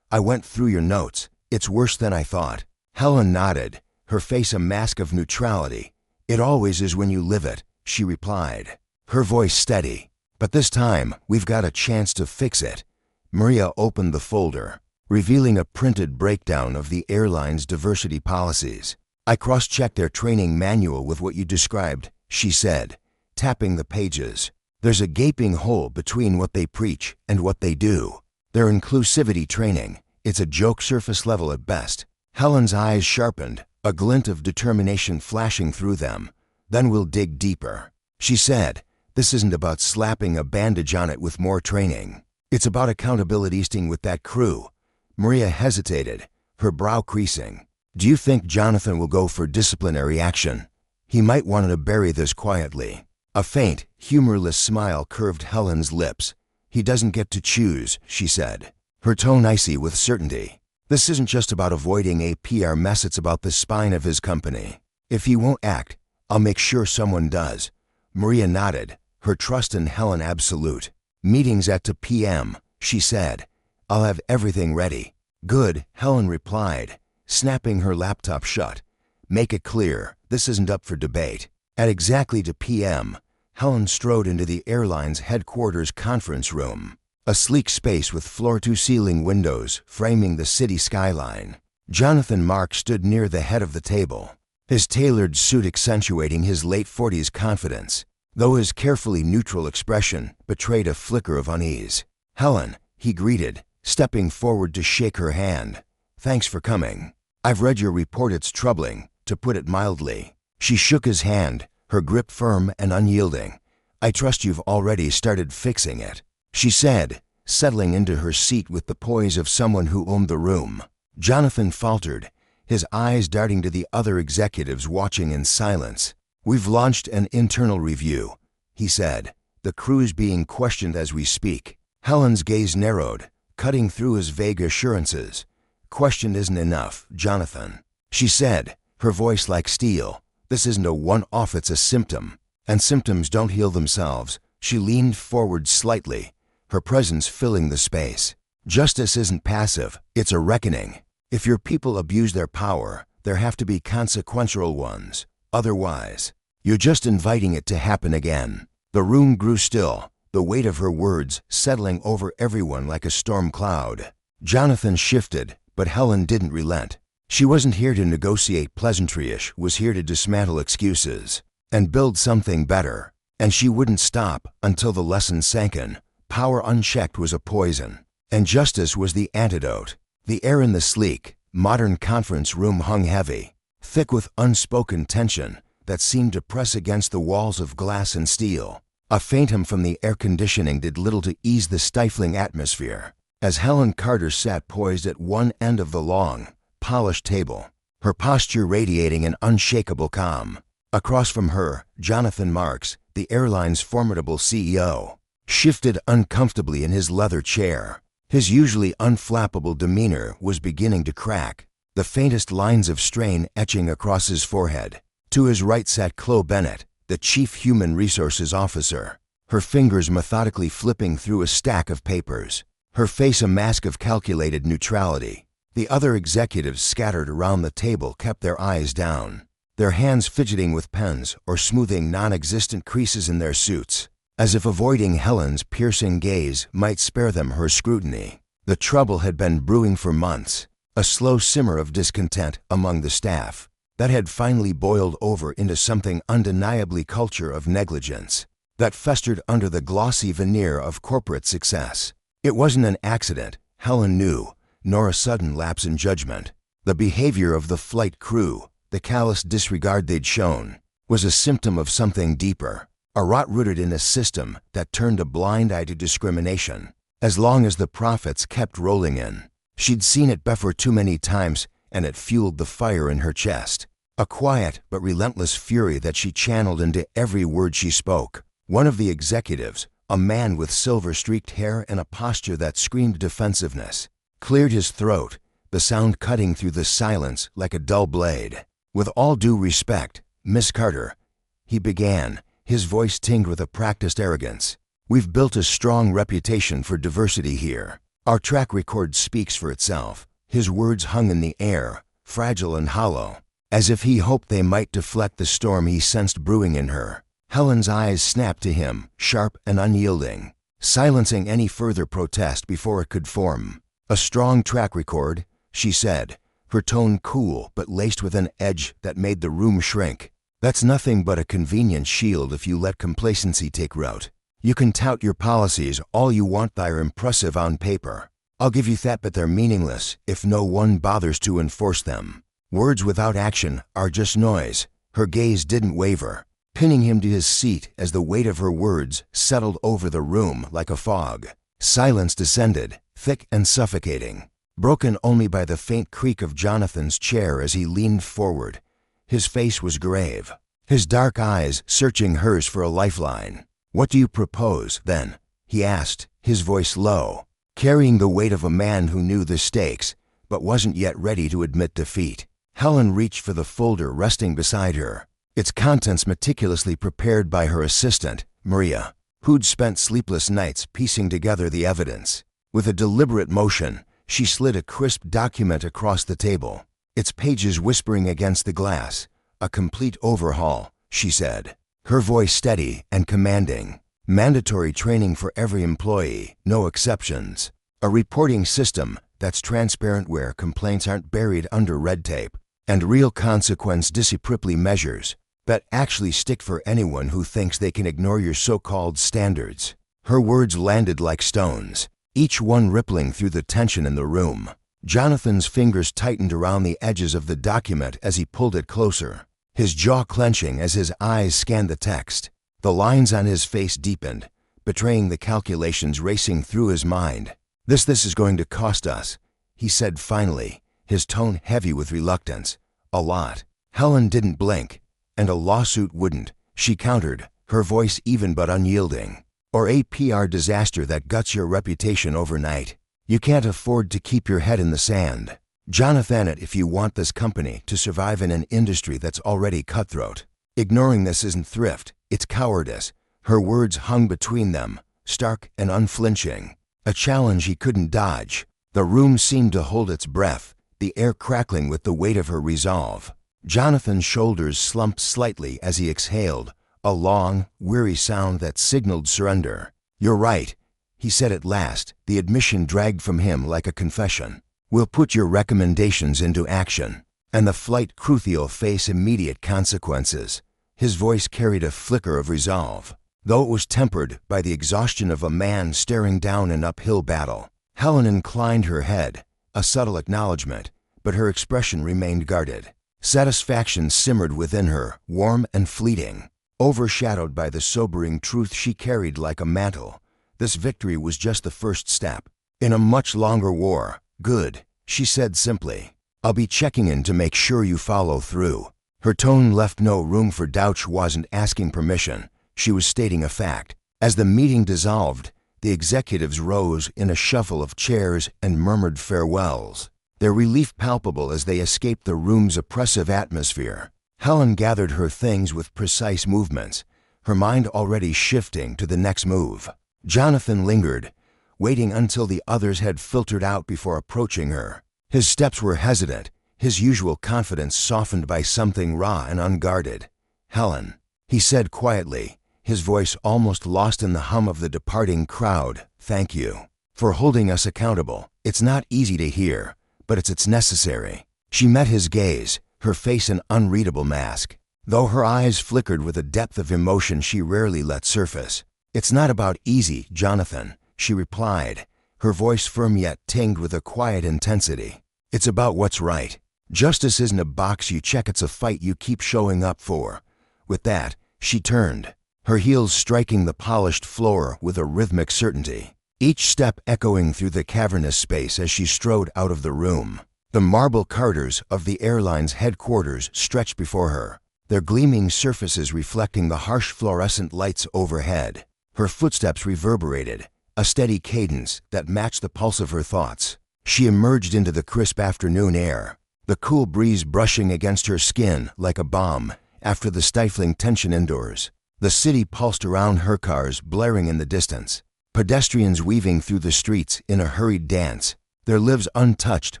"I went through your notes. It's worse than I thought." Helen nodded, her face a mask of neutrality. "It always is when you live it," she replied, her voice steady. "But this time, we've got a chance to fix it." Maria opened the folder, revealing a printed breakdown of the airline's diversity policies. "I cross-checked their training manual with what you described," she said, tapping the pages. "There's a gaping hole between what they preach and what they do. Their inclusivity training, it's a joke surface level at best." Helen's eyes sharpened, a glint of determination flashing through them. "Then we'll dig deeper," she said. "This isn't about slapping a bandage on it with more training. It's about accountability. With that crew." Maria hesitated, her brow creasing. Do you think Jonathan will go for disciplinary action? He might want to bury this quietly. A faint, humorless smile curved Helen's lips. He doesn't get to choose, she said, her tone icy with certainty. This isn't just about avoiding a PR mess, it's about the spine of his company. If he won't act, I'll make sure someone does. Maria nodded, her trust in Helen absolute. Meetings at 2 p.m., she said. I'll have everything ready. Good, Helen replied, snapping her laptop shut. Make it clear, this isn't up for debate. At exactly 2 p.m., Helen strode into the airline's headquarters conference room, a sleek space with floor-to-ceiling windows framing the city skyline. Jonathan Mark stood near the head of the table, his tailored suit accentuating his late 40s confidence, though his carefully neutral expression betrayed a flicker of unease. Helen, he greeted, stepping forward to shake her hand. Thanks for coming. I've read your report, it's troubling, to put it mildly. She shook his hand, her grip firm and unyielding. I trust you've already started fixing it, she said, settling into her seat with the poise of someone who owned the room. Jonathan faltered, his eyes darting to the other executives watching in silence. We've launched an internal review, he said, the crew's being questioned as we speak. Helen's gaze narrowed, cutting through his vague assurances. Question isn't enough, Jonathan, she said, her voice like steel. This isn't a one-off, it's a symptom. And symptoms don't heal themselves. She leaned forward slightly, her presence filling the space. Justice isn't passive, it's a reckoning. If your people abuse their power, there have to be consequential ones. Otherwise, you're just inviting it to happen again. The room grew still, the weight of her words settling over everyone like a storm cloud. Jonathan shifted, but Helen didn't relent. She wasn't here to negotiate pleasantry-ish, was here to dismantle excuses and build something better. And she wouldn't stop until the lesson sank in. Power unchecked was a poison, and justice was the antidote. The air in the sleek, modern conference room hung heavy, thick with unspoken tension that seemed to press against the walls of glass and steel. A faint hum from the air conditioning did little to ease the stifling atmosphere. As Helen Carter sat poised at one end of the long, polished table, her posture radiating an unshakable calm. Across from her, Jonathan Marks, the airline's formidable CEO, shifted uncomfortably in his leather chair. His usually unflappable demeanor was beginning to crack, the faintest lines of strain etching across his forehead. To his right sat Chloe Bennett, the Chief Human Resources Officer, her fingers methodically flipping through a stack of papers, her face a mask of calculated neutrality. The other executives scattered around the table kept their eyes down, their hands fidgeting with pens or smoothing non-existent creases in their suits, as if avoiding Helen's piercing gaze might spare them her scrutiny. The trouble had been brewing for months, a slow simmer of discontent among the staff that had finally boiled over into something undeniably culture of negligence that festered under the glossy veneer of corporate success. It wasn't an accident, Helen knew, nor a sudden lapse in judgment. The behavior of the flight crew, the callous disregard they'd shown, was a symptom of something deeper, a rot rooted in a system that turned a blind eye to discrimination. As long as the profits kept rolling in, she'd seen it before too many times, and it fueled the fire in her chest, a quiet but relentless fury that she channeled into every word she spoke. One of the executives, a man with silver-streaked hair and a posture that screamed defensiveness, cleared his throat, the sound cutting through the silence like a dull blade. With all due respect, Miss Carter, he began, his voice tinged with a practiced arrogance. We've built a strong reputation for diversity here. Our track record speaks for itself. His words hung in the air, fragile and hollow, as if he hoped they might deflect the storm he sensed brewing in her. Helen's eyes snapped to him, sharp and unyielding, silencing any further protest before it could form. A strong track record, she said, her tone cool but laced with an edge that made the room shrink. That's nothing but a convenient shield if you let complacency take root. You can tout your policies all you want, they're impressive on paper. I'll give you that, but they're meaningless if no one bothers to enforce them. Words without action are just noise. Her gaze didn't waver, pinning him to his seat as the weight of her words settled over the room like a fog. Silence descended, thick and suffocating. broken only by the faint creak of Jonathan's chair as he leaned forward. His face was grave, his dark eyes searching hers for a lifeline. "What do you propose, then?" he asked, his voice low, carrying the weight of a man who knew the stakes, but wasn't yet ready to admit defeat. Helen reached for the folder resting beside her, its contents meticulously prepared by her assistant, Maria, who'd spent sleepless nights piecing together the evidence. With a deliberate motion, she slid a crisp document across the table, its pages whispering against the glass. "A complete overhaul," she said, her voice steady and commanding. "Mandatory training for every employee, no exceptions. A reporting system that's transparent where complaints aren't buried under red tape. And real consequence disciplinary measures that actually stick for anyone who thinks they can ignore your so-called standards." Her words landed like stones, each one rippling through the tension in the room. Jonathan's fingers tightened around the edges of the document as he pulled it closer, his jaw clenching as his eyes scanned the text. The lines on his face deepened, betraying the calculations racing through his mind. This is going to cost us," he said finally, his tone heavy with reluctance. "A lot." Helen didn't blink. "And a lawsuit wouldn't," she countered, her voice even but unyielding. "Or a PR disaster that guts your reputation overnight. You can't afford to keep your head in the sand. Jonathan, if you want this company to survive in an industry that's already cutthroat. Ignoring this isn't thrift, it's cowardice." Her words hung between them, stark and unflinching, a challenge he couldn't dodge. The room seemed to hold its breath, the air crackling with the weight of her resolve. Jonathan's shoulders slumped slightly as he exhaled, a long, weary sound that signaled surrender. "You're right," he said at last, the admission dragged from him like a confession. "We'll put your recommendations into action, and the flight crew'll face immediate consequences." His voice carried a flicker of resolve, though it was tempered by the exhaustion of a man staring down an uphill battle. Helen inclined her head, a subtle acknowledgement, but her expression remained guarded. Satisfaction simmered within her, warm and fleeting, overshadowed by the sobering truth she carried like a mantle. This victory was just the first step in a much longer war. "Good," she said simply. "I'll be checking in to make sure you follow through." Her tone left no room for doubt. She wasn't asking permission, she was stating a fact. As the meeting dissolved, the executives rose in a shuffle of chairs and murmured farewells, their relief palpable as they escaped the room's oppressive atmosphere. Helen gathered her things with precise movements, her mind already shifting to the next move. Jonathan lingered, waiting until the others had filtered out before approaching her. His steps were hesitant, his usual confidence softened by something raw and unguarded. "Helen," he said quietly, his voice almost lost in the hum of the departing crowd, "thank you for holding us accountable. It's not easy to hear, but it's necessary." She met his gaze, her face an unreadable mask, though her eyes flickered with a depth of emotion she rarely let surface. "It's not about easy, Jonathan," she replied, her voice firm yet tinged with a quiet intensity. "It's about what's right. Justice isn't a box you check, it's a fight you keep showing up for." With that, she turned, her heels striking the polished floor with a rhythmic certainty, each step echoing through the cavernous space as she strode out of the room. The marble corridors of the airline's headquarters stretched before her, their gleaming surfaces reflecting the harsh fluorescent lights overhead. Her footsteps reverberated, a steady cadence that matched the pulse of her thoughts. She emerged into the crisp afternoon air, the cool breeze brushing against her skin like a balm after the stifling tension indoors. The city pulsed around her, cars blaring in the distance, pedestrians weaving through the streets in a hurried dance, their lives untouched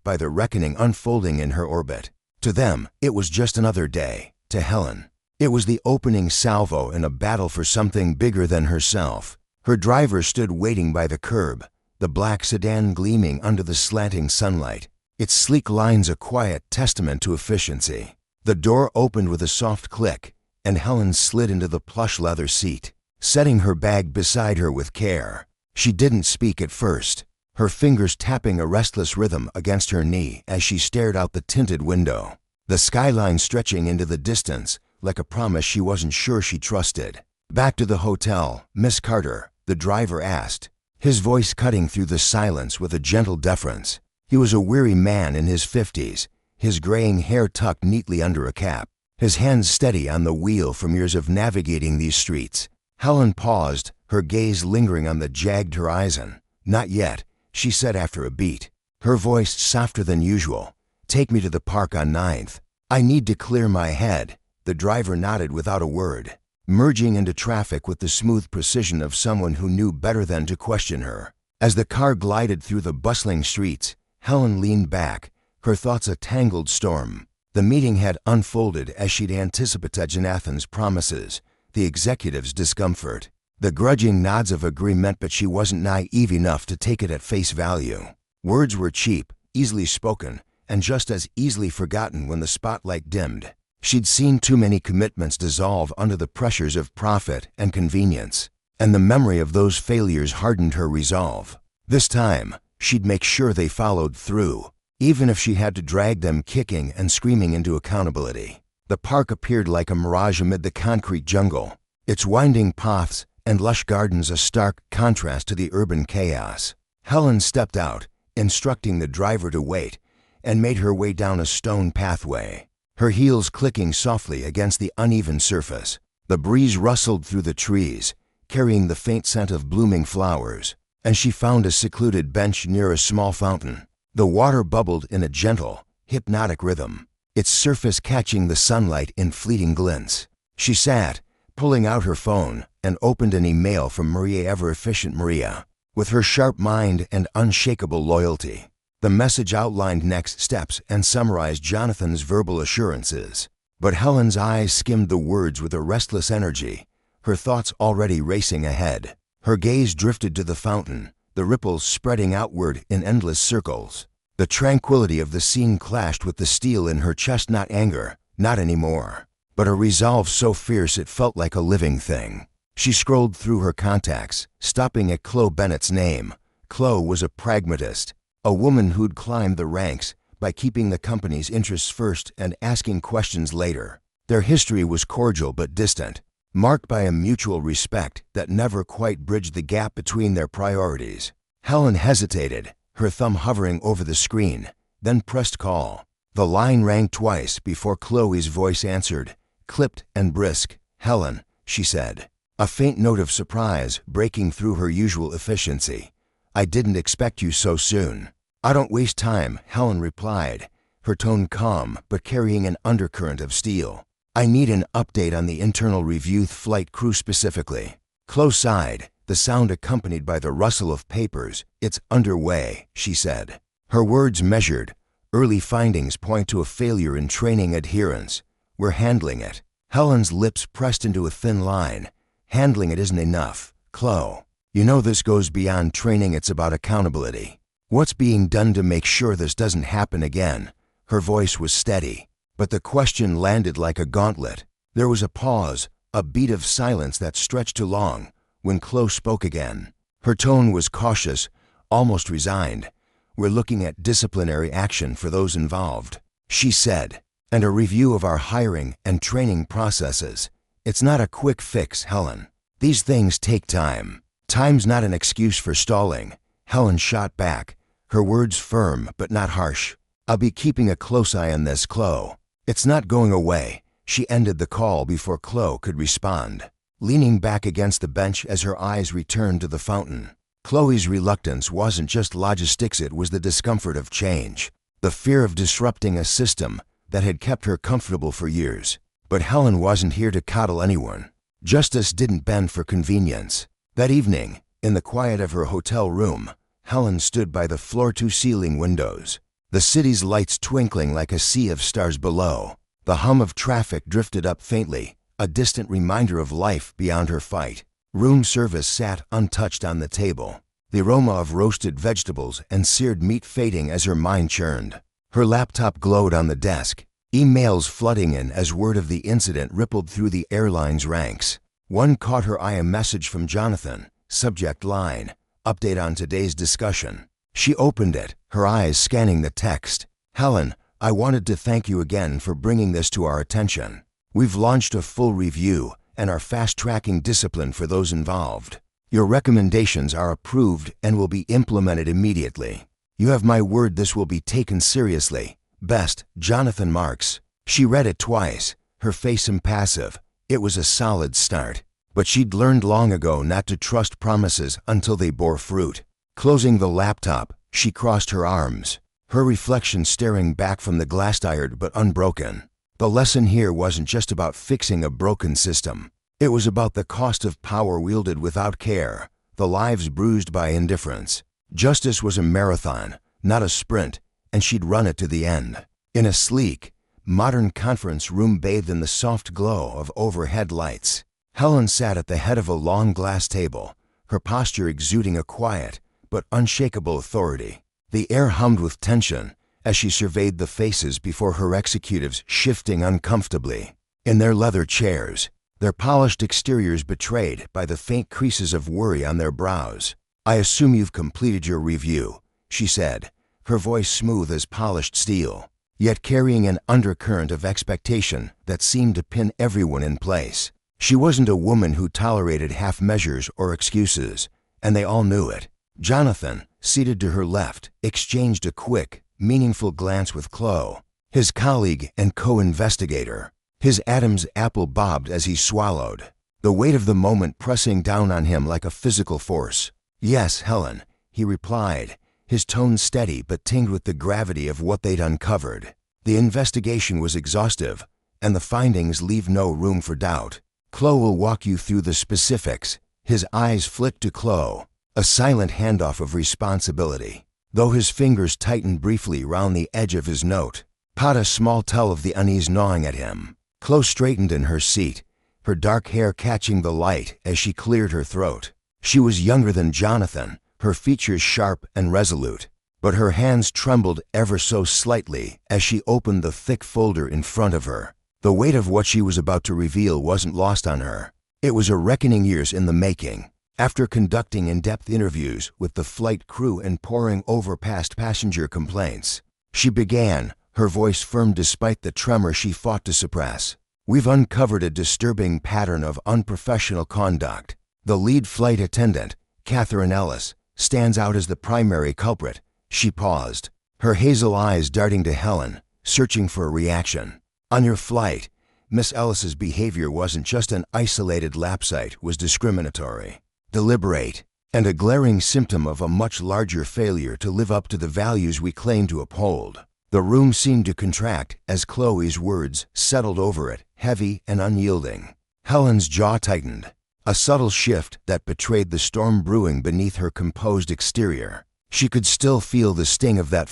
by the reckoning unfolding in her orbit. To them, it was just another day. To Helen, it was the opening salvo in a battle for something bigger than herself. Her driver stood waiting by the curb, the black sedan gleaming under the slanting sunlight, its sleek lines a quiet testament to efficiency. The door opened with a soft click, and Helen slid into the plush leather seat, setting her bag beside her with care. She didn't speak at first, her fingers tapping a restless rhythm against her knee as she stared out the tinted window, the skyline stretching into the distance like a promise she wasn't sure she trusted. "Back to the hotel, Miss Carter?" the driver asked, his voice cutting through the silence with a gentle deference. He was a weary man in his 50s, his graying hair tucked neatly under a cap, his hands steady on the wheel from years of navigating these streets. Helen paused, her gaze lingering on the jagged horizon. "Not yet," she said after a beat, her voice softer than usual. "Take me to the park on 9th. I need to clear my head." The driver nodded without a word, merging into traffic with the smooth precision of someone who knew better than to question her. As the car glided through the bustling streets, Helen leaned back, her thoughts a tangled storm. The meeting had unfolded as she'd anticipated. Jonathan's promises, the executive's discomfort, the grudging nods of agreement, but she wasn't naive enough to take it at face value. Words were cheap, easily spoken, and just as easily forgotten when the spotlight dimmed. She'd seen too many commitments dissolve under the pressures of profit and convenience, and the memory of those failures hardened her resolve. This time, she'd make sure they followed through, even if she had to drag them kicking and screaming into accountability. The park appeared like a mirage amid the concrete jungle, its winding paths and lush gardens a stark contrast to the urban chaos. Helen stepped out, instructing the driver to wait, and made her way down a stone pathway, her heels clicking softly against the uneven surface. The breeze rustled through the trees, carrying the faint scent of blooming flowers, and she found a secluded bench near a small fountain. The water bubbled in a gentle, hypnotic rhythm, its surface catching the sunlight in fleeting glints. She sat, pulling out her phone, and opened an email from Maria, ever-efficient Maria. With her sharp mind and unshakable loyalty, the message outlined next steps and summarized Jonathan's verbal assurances. But Helen's eyes skimmed the words with a restless energy, her thoughts already racing ahead. Her gaze drifted to the fountain, the ripples spreading outward in endless circles. The tranquility of the scene clashed with the steel in her chest. Not anger, not anymore, but a resolve so fierce it felt like a living thing. She scrolled through her contacts, stopping at Chloe Bennett's name. Chloe was a pragmatist, a woman who'd climbed the ranks by keeping the company's interests first and asking questions later. Their history was cordial but distant, marked by a mutual respect that never quite bridged the gap between their priorities. Helen hesitated, her thumb hovering over the screen, then pressed call. The line rang twice before Chloe's voice answered, clipped and brisk. "Helen," she said, a faint note of surprise breaking through her usual efficiency. "I didn't expect you so soon." "I don't waste time," Helen replied, her tone calm but carrying an undercurrent of steel. "I need an update on the internal review flight crew specifically." Chloe sighed, the sound accompanied by the rustle of papers. "It's underway," she said, her words measured. "Early findings point to a failure in training adherence. We're handling it." Helen's lips pressed into a thin line. "Handling it isn't enough, Chloe. You know this goes beyond training, it's about accountability. What's being done to make sure this doesn't happen again?" Her voice was steady, but the question landed like a gauntlet. There was a pause, a beat of silence that stretched too long, when Chloe spoke again. Her tone was cautious, almost resigned. "We're looking at disciplinary action for those involved," she said, "and a review of our hiring and training processes. It's not a quick fix, Helen. These things take time." "Time's not an excuse for stalling," Helen shot back, her words firm but not harsh. "I'll be keeping a close eye on this, Chloe. It's not going away." She ended the call before Chloe could respond, leaning back against the bench as her eyes returned to the fountain. Chloe's reluctance wasn't just logistics, it was the discomfort of change, the fear of disrupting a system that had kept her comfortable for years. But Helen wasn't here to coddle anyone. Justice didn't bend for convenience. That evening, in the quiet of her hotel room, Helen stood by the floor-to-ceiling windows, the city's lights twinkling like a sea of stars below. The hum of traffic drifted up faintly, a distant reminder of life beyond her fight. Room service sat untouched on the table, the aroma of roasted vegetables and seared meat fading as her mind churned. Her laptop glowed on the desk, emails flooding in as word of the incident rippled through the airline's ranks. One caught her eye, a message from Jonathan, subject line, "Update on today's discussion." She opened it, her eyes scanning the text. "Helen, I wanted to thank you again for bringing this to our attention. We've launched a full review and are fast-tracking discipline for those involved. Your recommendations are approved and will be implemented immediately." You have my word this will be taken seriously. Best, Jonathan Marks. She read it twice, her face impassive. It was a solid start. But she'd learned long ago not to trust promises until they bore fruit. Closing the laptop, she crossed her arms, her reflection staring back from the glass-tired but unbroken. The lesson here wasn't just about fixing a broken system. It was about the cost of power wielded without care, the lives bruised by indifference. Justice was a marathon, not a sprint, and she'd run it to the end. In a sleek, modern conference room bathed in the soft glow of overhead lights, Helen sat at the head of a long glass table, her posture exuding a quiet but unshakable authority. The air hummed with tension as she surveyed the faces before her executives shifting uncomfortably in their leather chairs, their polished exteriors betrayed by the faint creases of worry on their brows. "I assume you've completed your review," she said, her voice smooth as polished steel, yet carrying an undercurrent of expectation that seemed to pin everyone in place. She wasn't a woman who tolerated half measures or excuses, and they all knew it. Jonathan, seated to her left, exchanged a quick, meaningful glance with Chloe, his colleague and co-investigator. His Adam's apple bobbed as he swallowed, the weight of the moment pressing down on him like a physical force. "Yes, Helen," he replied, his tone steady but tinged with the gravity of what they'd uncovered. "The investigation was exhaustive, and the findings leave no room for doubt. Chloe will walk you through the specifics." His eyes flicked to Chloe, a silent handoff of responsibility, though his fingers tightened briefly round the edge of his note. Not a small tell of the unease gnawing at him. Chloe straightened in her seat, her dark hair catching the light as she cleared her throat. She was younger than Jonathan, her features sharp and resolute, but her hands trembled ever so slightly as she opened the thick folder in front of her. The weight of what she was about to reveal wasn't lost on her. It was a reckoning years in the making. After conducting in-depth interviews with the flight crew and poring over past passenger complaints, she began, her voice firm despite the tremor she fought to suppress. "We've uncovered a disturbing pattern of unprofessional conduct. The lead flight attendant, Catherine Ellis, stands out as the primary culprit." She paused, her hazel eyes darting to Helen, searching for a reaction. "On your flight, Miss Ellis's behavior wasn't just an isolated lapse, it was discriminatory, deliberate, and a glaring symptom of a much larger failure to live up to the values we claim to uphold." The room seemed to contract as Chloe's words settled over it, heavy and unyielding. Helen's jaw tightened, a subtle shift that betrayed the storm brewing beneath her composed exterior. She could still feel the sting of that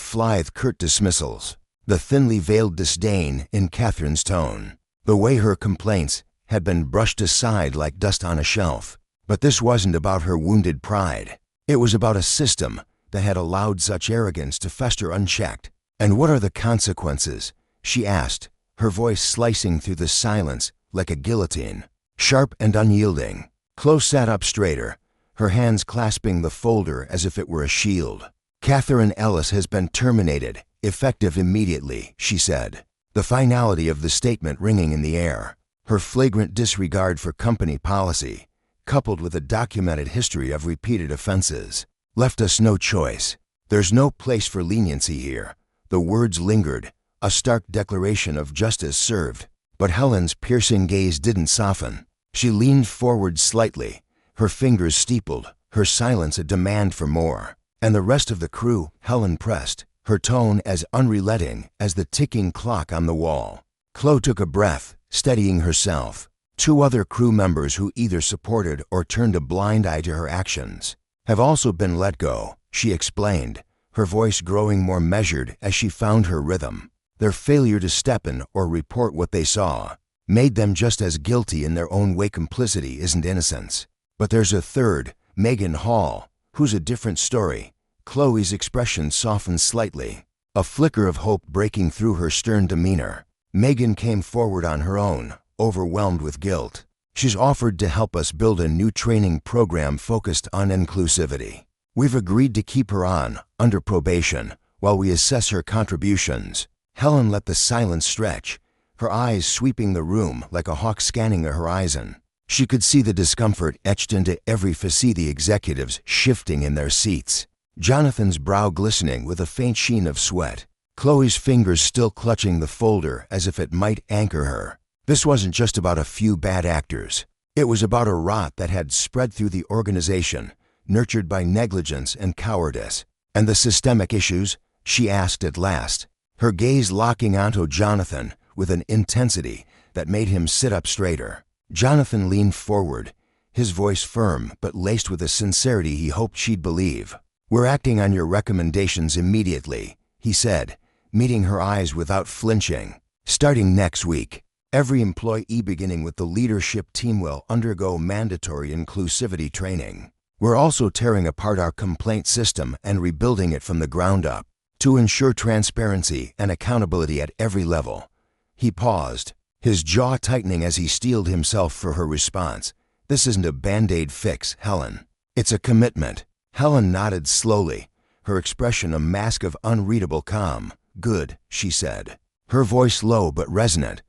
curt dismissals, the thinly veiled disdain in Catherine's tone, the way her complaints had been brushed aside like dust on a shelf. But this wasn't about her wounded pride. It was about a system that had allowed such arrogance to fester unchecked. "And what are the consequences?" she asked, her voice slicing through the silence like a guillotine, sharp and unyielding. Chloe sat up straighter, her hands clasping the folder as if it were a shield. "Catherine Ellis has been terminated, effective immediately," she said, the finality of the statement ringing in the air. Her flagrant disregard for company policy, coupled with a documented history of repeated offenses, left us no choice. "There's no place for leniency here." The words lingered, a stark declaration of justice served, but Helen's piercing gaze didn't soften. She leaned forward slightly, her fingers steepled, her silence a demand for more. "And the rest of the crew?" Helen pressed, her tone as unrelenting as the ticking clock on the wall. Chloe took a breath, steadying herself. "Two other crew members who either supported or turned a blind eye to her actions have also been let go," she explained, her voice growing more measured as she found her rhythm. "Their failure to step in or report what they saw made them just as guilty in their own way. Complicity isn't innocence. But there's a third, Megan Hall, who's a different story." Chloe's expression softened slightly, a flicker of hope breaking through her stern demeanor. "Megan came forward on her own, overwhelmed with guilt. She's offered to help us build a new training program focused on inclusivity. We've agreed to keep her on, under probation, while we assess her contributions." Helen let the silence stretch, her eyes sweeping the room like a hawk scanning the horizon. She could see the discomfort etched into every face, the executives shifting in their seats, Jonathan's brow glistening with a faint sheen of sweat. Chloe's fingers still clutching the folder as if it might anchor her. This wasn't just about a few bad actors. It was about a rot that had spread through the organization, nurtured by negligence and cowardice. And the systemic issues? She asked at last, her gaze locking onto Jonathan with an intensity that made him sit up straighter. Jonathan leaned forward, his voice firm but laced with a sincerity he hoped she'd believe. "We're acting on your recommendations immediately," he said, meeting her eyes without flinching. "Starting next week, every employee beginning with the leadership team will undergo mandatory inclusivity training. We're also tearing apart our complaint system and rebuilding it from the ground up to ensure transparency and accountability at every level." He paused, his jaw tightening as he steeled himself for her response. "This isn't a Band-Aid fix, Helen. It's a commitment." Helen nodded slowly, her expression a mask of unreadable calm. "Good," she said, her voice low but resonant.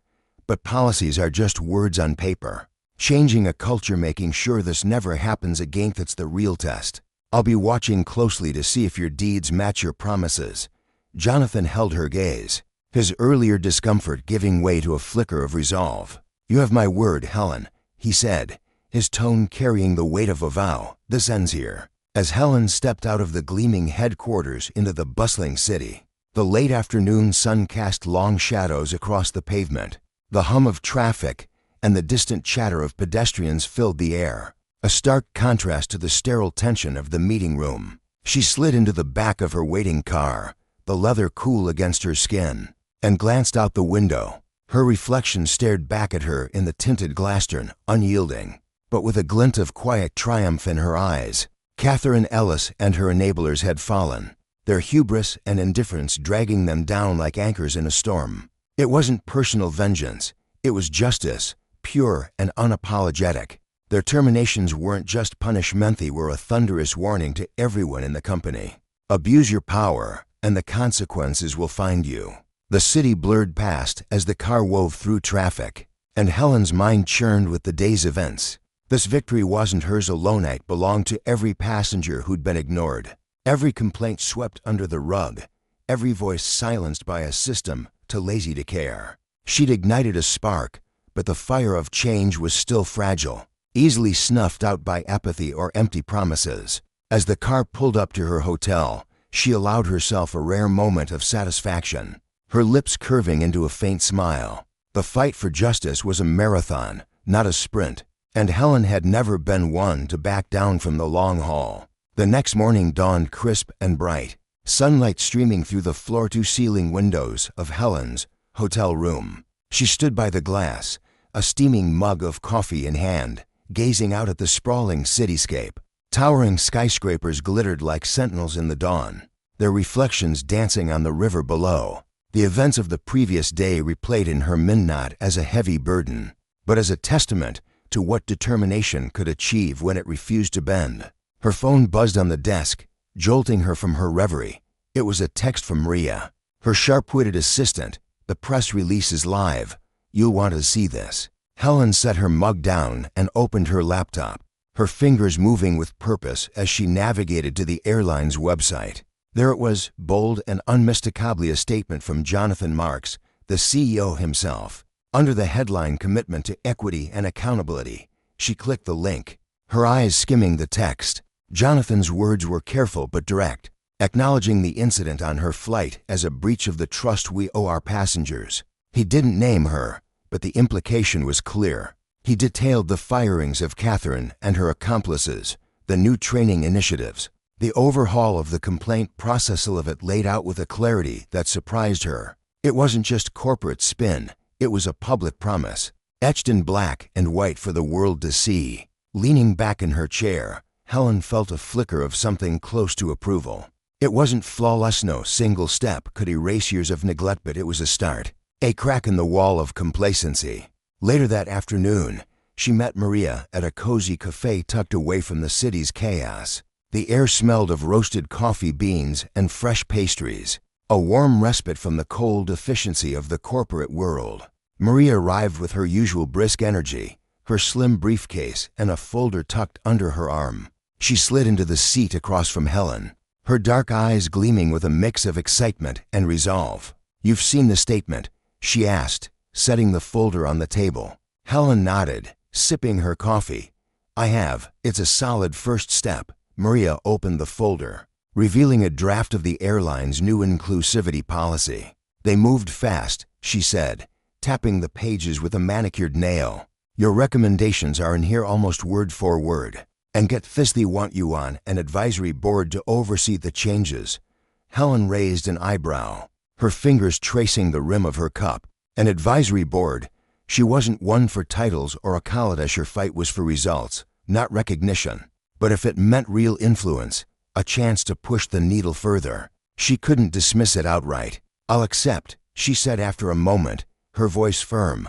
"But policies are just words on paper. Changing a culture, making sure this never happens again, that's the real test. I'll be watching closely to see if your deeds match your promises." Jonathan held her gaze, his earlier discomfort giving way to a flicker of resolve. "You have my word, Helen," he said, his tone carrying the weight of a vow. "This ends here." As Helen stepped out of the gleaming headquarters into the bustling city, the late afternoon sun cast long shadows across the pavement. The hum of traffic and the distant chatter of pedestrians filled the air, a stark contrast to the sterile tension of the meeting room. She slid into the back of her waiting car, the leather cool against her skin, and glanced out the window. Her reflection stared back at her in the tinted glastern, unyielding, but with a glint of quiet triumph in her eyes. Catherine Ellis and her enablers had fallen, their hubris and indifference dragging them down like anchors in a storm. It wasn't personal vengeance, it was justice, pure and unapologetic. Their terminations weren't just punishment, they were a thunderous warning to everyone in the company. Abuse your power, and the consequences will find you. The city blurred past as the car wove through traffic, and Helen's mind churned with the day's events. This victory wasn't hers alone, it belonged to every passenger who'd been ignored, every complaint swept under the rug, every voice silenced by a system too lazy to care. She'd ignited a spark, but the fire of change was still fragile, easily snuffed out by apathy or empty promises. As the car pulled up to her hotel, she allowed herself a rare moment of satisfaction, her lips curving into a faint smile. The fight for justice was a marathon, not a sprint, and Helen had never been one to back down from the long haul. The next morning dawned crisp and bright, sunlight streaming through the floor-to-ceiling windows of Helen's hotel room. She stood by the glass, a steaming mug of coffee in hand, gazing out at the sprawling cityscape. Towering skyscrapers glittered like sentinels in the dawn, their reflections dancing on the river below. The events of the previous day replayed in her mind as a heavy burden, but as a testament to what determination could achieve when it refused to bend. Her phone buzzed on the desk, jolting her from her reverie. It was a text from Maria, her sharp-witted assistant. "The press release is live. You'll want to see this." Helen set her mug down and opened her laptop, her fingers moving with purpose as she navigated to the airline's website. There it was, bold and unmistakably a statement from Jonathan Marks, the CEO himself. Under the headline "Commitment to Equity and Accountability," she clicked the link, her eyes skimming the text. Jonathan's words were careful but direct, acknowledging the incident on her flight as a breach of the trust we owe our passengers. He didn't name her, but the implication was clear. He detailed the firings of Catherine and her accomplices, the new training initiatives, the overhaul of the complaint process. All of it laid out with a clarity that surprised her. It wasn't just corporate spin, it was a public promise, etched in black and white for the world to see. Leaning back in her chair, Helen felt a flicker of something close to approval. It wasn't flawless, no single step could erase years of neglect, but it was a start, a crack in the wall of complacency. Later that afternoon, she met Maria at a cozy cafe tucked away from the city's chaos. The air smelled of roasted coffee beans and fresh pastries, a warm respite from the cold efficiency of the corporate world. Maria arrived with her usual brisk energy, her slim briefcase and a folder tucked under her arm. She slid into the seat across from Helen, her dark eyes gleaming with a mix of excitement and resolve. "You've seen the statement?" she asked, setting the folder on the table. Helen nodded, sipping her coffee. "I have. It's a solid first step." Maria opened the folder, revealing a draft of the airline's new inclusivity policy. "They moved fast," she said, tapping the pages with a manicured nail. "Your recommendations are in here almost word for word. And get this, they want you on an advisory board to oversee the changes." Helen raised an eyebrow, her fingers tracing the rim of her cup. An advisory board? She wasn't one for titles or accolades. Her fight was for results, not recognition. But if it meant real influence, a chance to push the needle further, she couldn't dismiss it outright. "I'll accept," she said after a moment, her voice firm,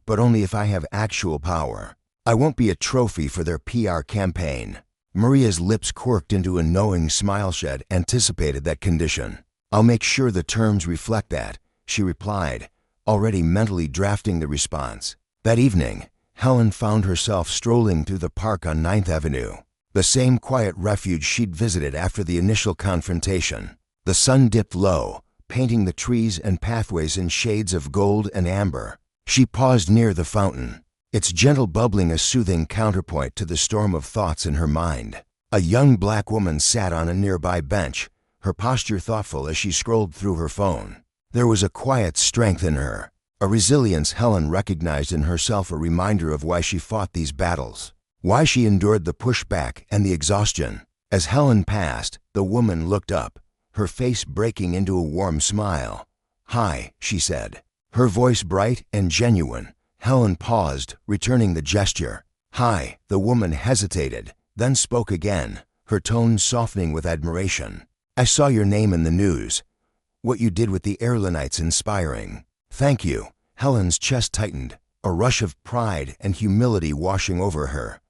"but only if I have actual power. I won't be a trophy for their PR campaign." Maria's lips quirked into a knowing smile. She had anticipated that condition. "I'll make sure the terms reflect that," she replied, already mentally drafting the response. That evening, Helen found herself strolling through the park on 9th Avenue, the same quiet refuge she'd visited after the initial confrontation. The sun dipped low, painting the trees and pathways in shades of gold and amber. She paused near the fountain, its gentle bubbling a soothing counterpoint to the storm of thoughts in her mind. A young black woman sat on a nearby bench, her posture thoughtful as she scrolled through her phone. There was a quiet strength in her, a resilience Helen recognized in herself, a reminder of why she fought these battles, why she endured the pushback and the exhaustion. As Helen passed, the woman looked up, her face breaking into a warm smile. "Hi," she said, her voice bright and genuine. Helen paused, returning the gesture. "Hi." The woman hesitated, then spoke again, her tone softening with admiration. "I saw your name in the news. What you did with the Airline's inspiring." "Thank you." Helen's chest tightened, a rush of pride and humility washing over her.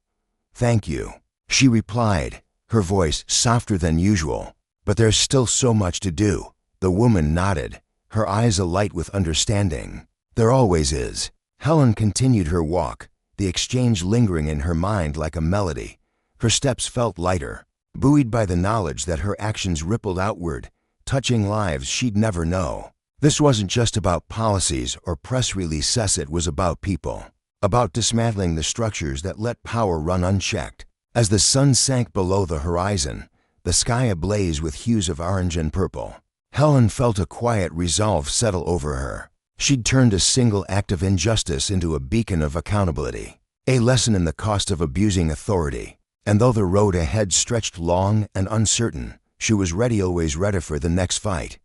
"Thank you," she replied, her voice softer than usual. "But there's still so much to do." The woman nodded, her eyes alight with understanding. "There always is." Helen continued her walk, the exchange lingering in her mind like a melody. Her steps felt lighter, buoyed by the knowledge that her actions rippled outward, touching lives she'd never know. This wasn't just about policies or press releases, it was about people, about dismantling the structures that let power run unchecked. As the sun sank below the horizon, the sky ablaze with hues of orange and purple, Helen felt a quiet resolve settle over her. She'd turned a single act of injustice into a beacon of accountability, a lesson in the cost of abusing authority. And though the road ahead stretched long and uncertain, she was ready, always ready for the next fight.